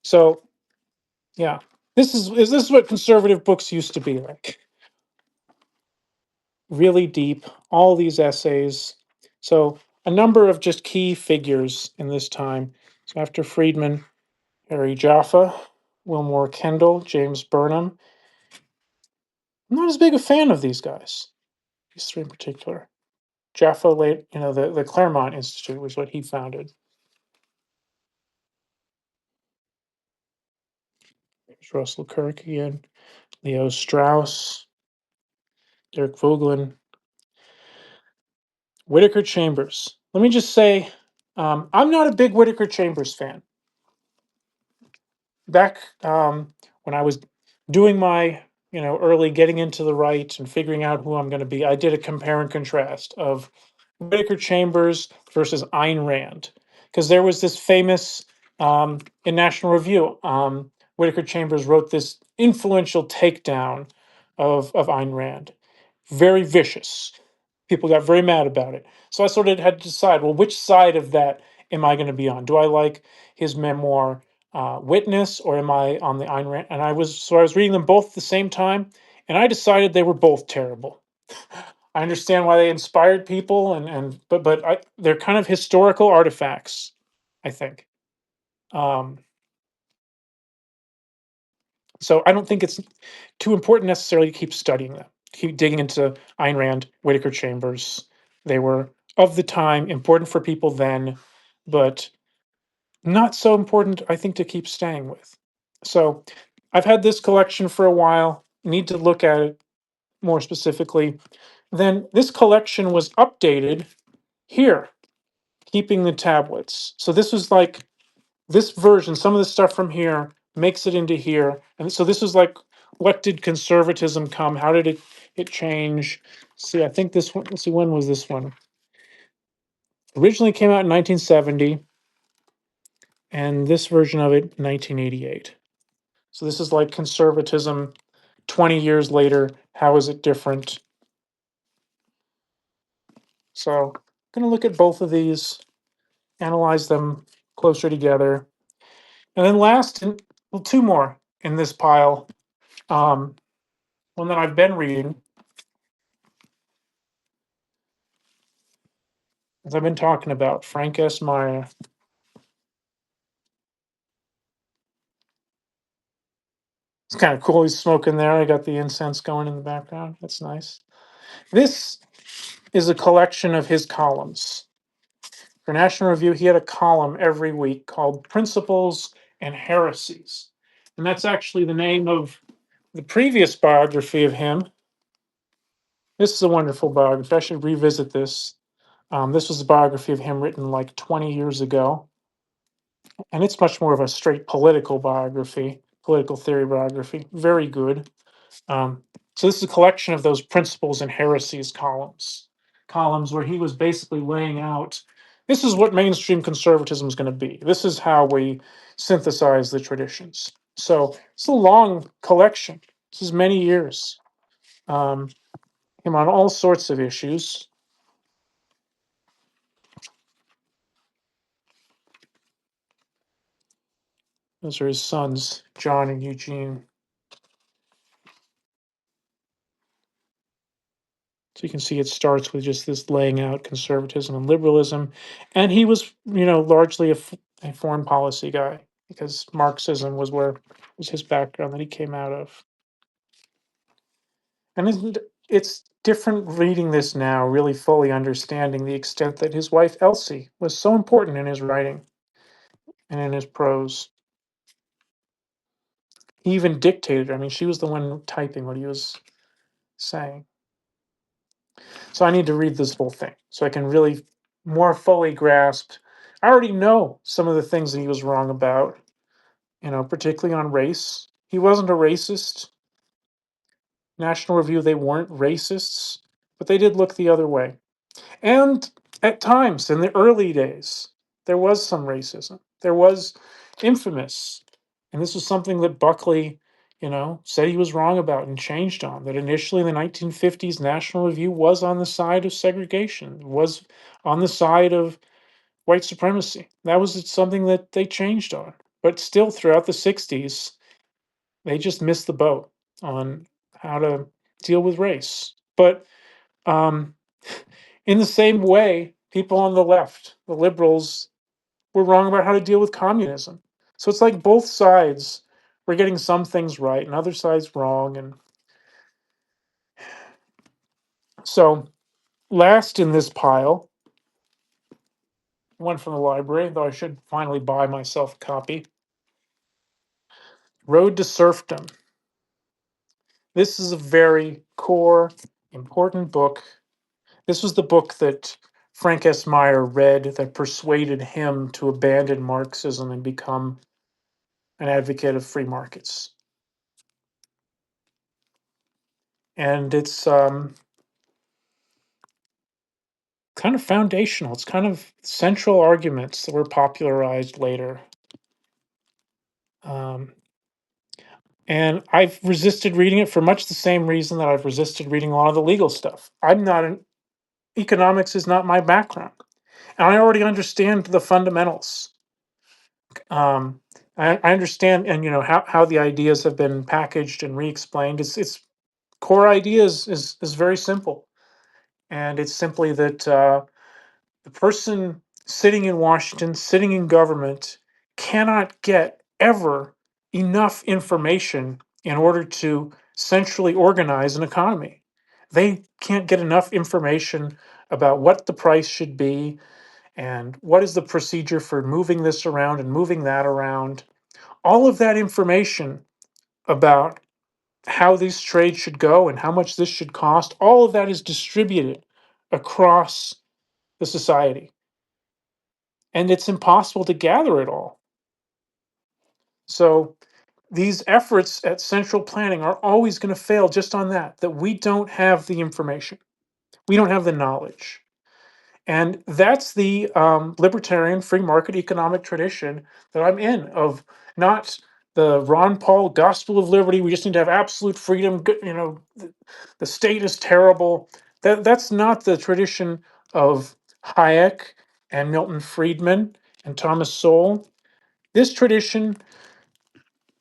So, yeah, this is what conservative books used to be like. Really deep, all these essays. So, a number of just key figures in this time. So, after Friedman, Harry Jaffa, Wilmore Kendall, James Burnham. I'm not as big a fan of these guys, these three in particular. Jaffa, the Claremont Institute was what he founded. There's Russell Kirk again, Leo Strauss, Derek Vogelin, Whittaker Chambers. Let me just say, I'm not a big Whittaker Chambers fan. Back when I was doing my, early getting into the right and figuring out who I'm going to be, I did a compare and contrast of Whittaker Chambers versus Ayn Rand, because there was this famous in National Review. Whittaker Chambers wrote this influential takedown of Ayn Rand, very vicious. People got very mad about it. So I sort of had to decide, well, which side of that am I going to be on? Do I like his memoir Witness, or am I on the Ayn Rand? And I was reading them both at the same time, and I decided they were both terrible. I understand why they inspired people, but they're kind of historical artifacts, I think. Um, so I don't think it's too important necessarily to keep studying them, keep digging into Ayn Rand, Whittaker Chambers. They were of the time, important for people then, but not so important, I think, to keep staying with. So I've had this collection for a while, need to look at it more specifically. Then this collection was updated here, keeping the tablets. So this was like this version, some of the stuff from here makes it into here. And so this was like, what did conservatism come? How did it change? See, I think this one, let's see, when was this one? Originally came out in 1970, and this version of it, 1988. So this is like conservatism 20 years later. How is it different? So I'm going to look at both of these, analyze them closer together. And then last, and well, two more in this pile. Um, one that I've been reading, as I've been talking about, Frank S. Meyer. It's kind of cool. He's smoking there. I got the incense going in the background. That's nice. This is a collection of his columns. For National Review, he had a column every week called Principles and Heresies. And that's actually the name of the previous biography of him. This is a wonderful biography. I should revisit this. This was a biography of him written like 20 years ago. And it's much more of a straight political biography, political theory biography. Very good. Um, so this is a collection of those principles and heresies columns where he was basically laying out this is what mainstream conservatism is going to be. This is how we synthesize the traditions. So it's a long collection. This is many years. Him on all sorts of issues. Those are his sons, John and Eugene. So you can see it starts with just this laying out conservatism and liberalism. And he was, largely a foreign policy guy because Marxism was his background that he came out of. And it's different reading this now, really fully understanding the extent that his wife Elsie was so important in his writing and in his prose. He even dictated. I mean, she was the one typing what he was saying. So I need to read this whole thing so I can really more fully grasp. I already know some of the things that he was wrong about, particularly on race. He wasn't a racist. National Review, they weren't racists, but they did look the other way. And at times in the early days, there was some racism. There was infamous. And this was something that Buckley, said he was wrong about and changed on. That initially in the 1950s, National Review was on the side of segregation, was on the side of white supremacy. That was something that they changed on. But still, throughout the 60s, they just missed the boat on how to deal with race. But um, in the same way, people on the left, the liberals, were wrong about how to deal with communism. So it's like both sides were getting some things right and other sides wrong. And so last in this pile, one from the library, though I should finally buy myself a copy. Road to Serfdom. This is a very core, important book. This was the book that Frank S. Meyer read that persuaded him to abandon Marxism and become an advocate of free markets. And it's kind of foundational. It's kind of central arguments that were popularized later. Um, and I've resisted reading it for much the same reason that I've resisted reading a lot of the legal stuff. Economics is not my background. And I already understand the fundamentals. Um, I understand, and how the ideas have been packaged and re-explained. It's core ideas is very simple, and it's simply that the person sitting in Washington, sitting in government, cannot get ever enough information in order to centrally organize an economy. They can't get enough information about what the price should be and what is the procedure for moving this around and moving that around. All of that information about how these trades should go and how much this should cost, all of that is distributed across the society. And it's impossible to gather it all. So these efforts at central planning are always going to fail just on that we don't have the information. We don't have the knowledge. And that's the libertarian free market economic tradition that I'm in, of not the Ron Paul gospel of liberty. We just need to have absolute freedom. The state is terrible. That's not the tradition of Hayek and Milton Friedman and Thomas Sowell. This tradition,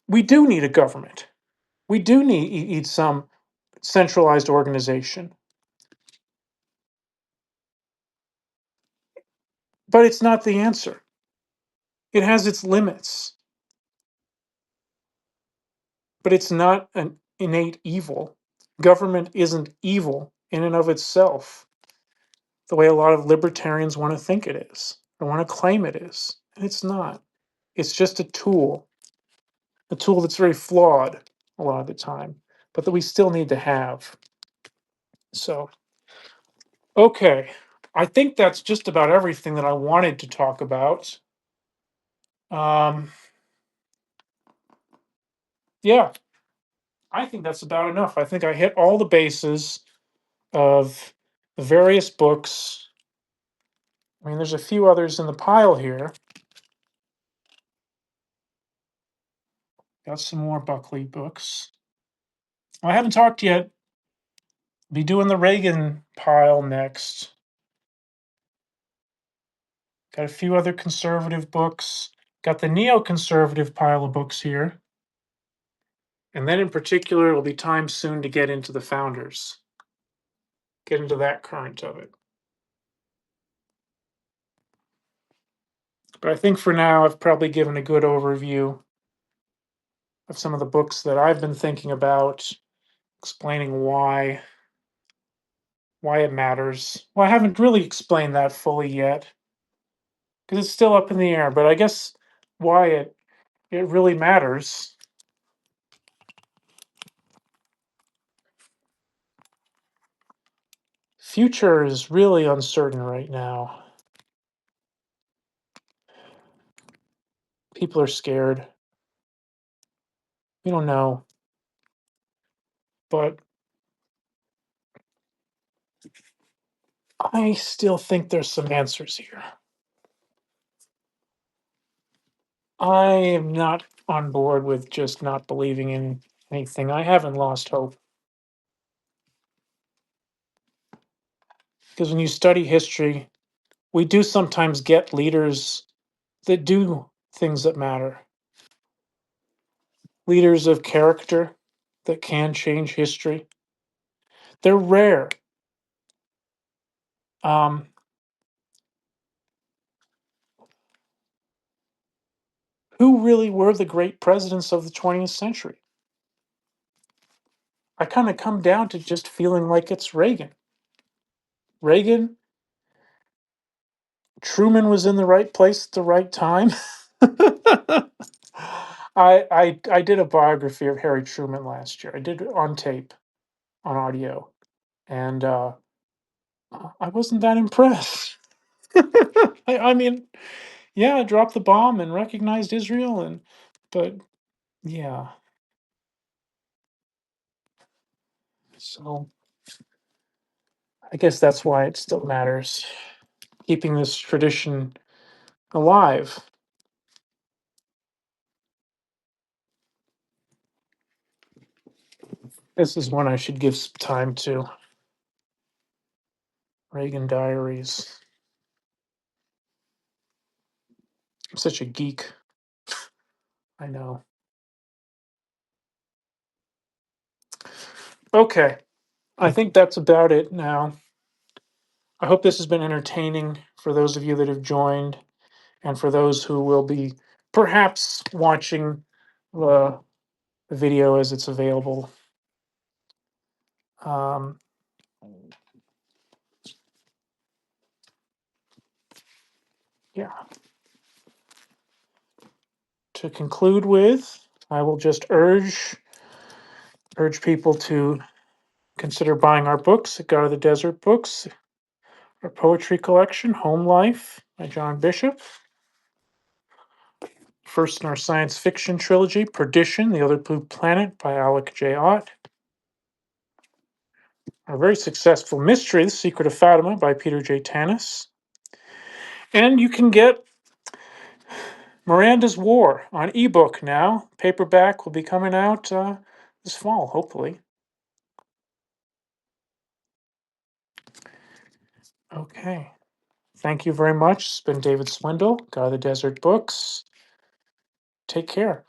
we do need a government. We do need some centralized organization, but it's not the answer. It has its limits, but it's not an innate evil. Government isn't evil in and of itself, the way a lot of libertarians want to think it is, or want to claim it is. And it's not. It's just a tool that's very flawed a lot of the time, but that we still need to have. So, okay. I think that's just about everything that I wanted to talk about. Um, yeah, I think that's about enough. I think I hit all the bases of the various books. I mean, there's a few others in the pile here. Got some more Buckley books. Well, I haven't talked yet. Be doing the Reagan pile next. Got a few other conservative books. Got the neoconservative pile of books here. And then in particular, it'll be time soon to get into the founders, get into that current of it. But I think for now, I've probably given a good overview of some of the books that I've been thinking about, explaining why it matters. Well, I haven't really explained that fully yet because it's still up in the air, but I guess why it really matters. Future is really uncertain right now. People are scared. We don't know. But I still think there's some answers here. I am not on board with just not believing in anything. I haven't lost hope. Because when you study history, we do sometimes get leaders that do things that matter. Leaders of character that can change history. They're rare. Um, who really were the great presidents of the 20th century? I kind of come down to just feeling like it's Reagan. Reagan, Truman was in the right place at the right time. I did a biography of Harry Truman last year. I did it on tape, on audio, and I wasn't that impressed. I mean, yeah, I dropped the bomb and recognized Israel, but yeah. So I guess that's why it still matters, keeping this tradition alive. This is one I should give some time to. Reagan Diaries. I'm such a geek. I know. Okay, I think that's about it now. I hope this has been entertaining for those of you that have joined and for those who will be perhaps watching the video as it's available. Um, yeah. To conclude with, I will just urge people to consider buying our books at God of the Desert Books, our poetry collection, Home Life by John Bishop. First in our science fiction trilogy, Perdition, The Other Blue Planet by Alec J. Ott. Our very successful mystery, The Secret of Fatima by Peter J. Tanis. And you can get Miranda's War on ebook now. Paperback will be coming out this fall, hopefully. Okay. Thank you very much. It's been David Swindle, Guy of the Desert Books. Take care.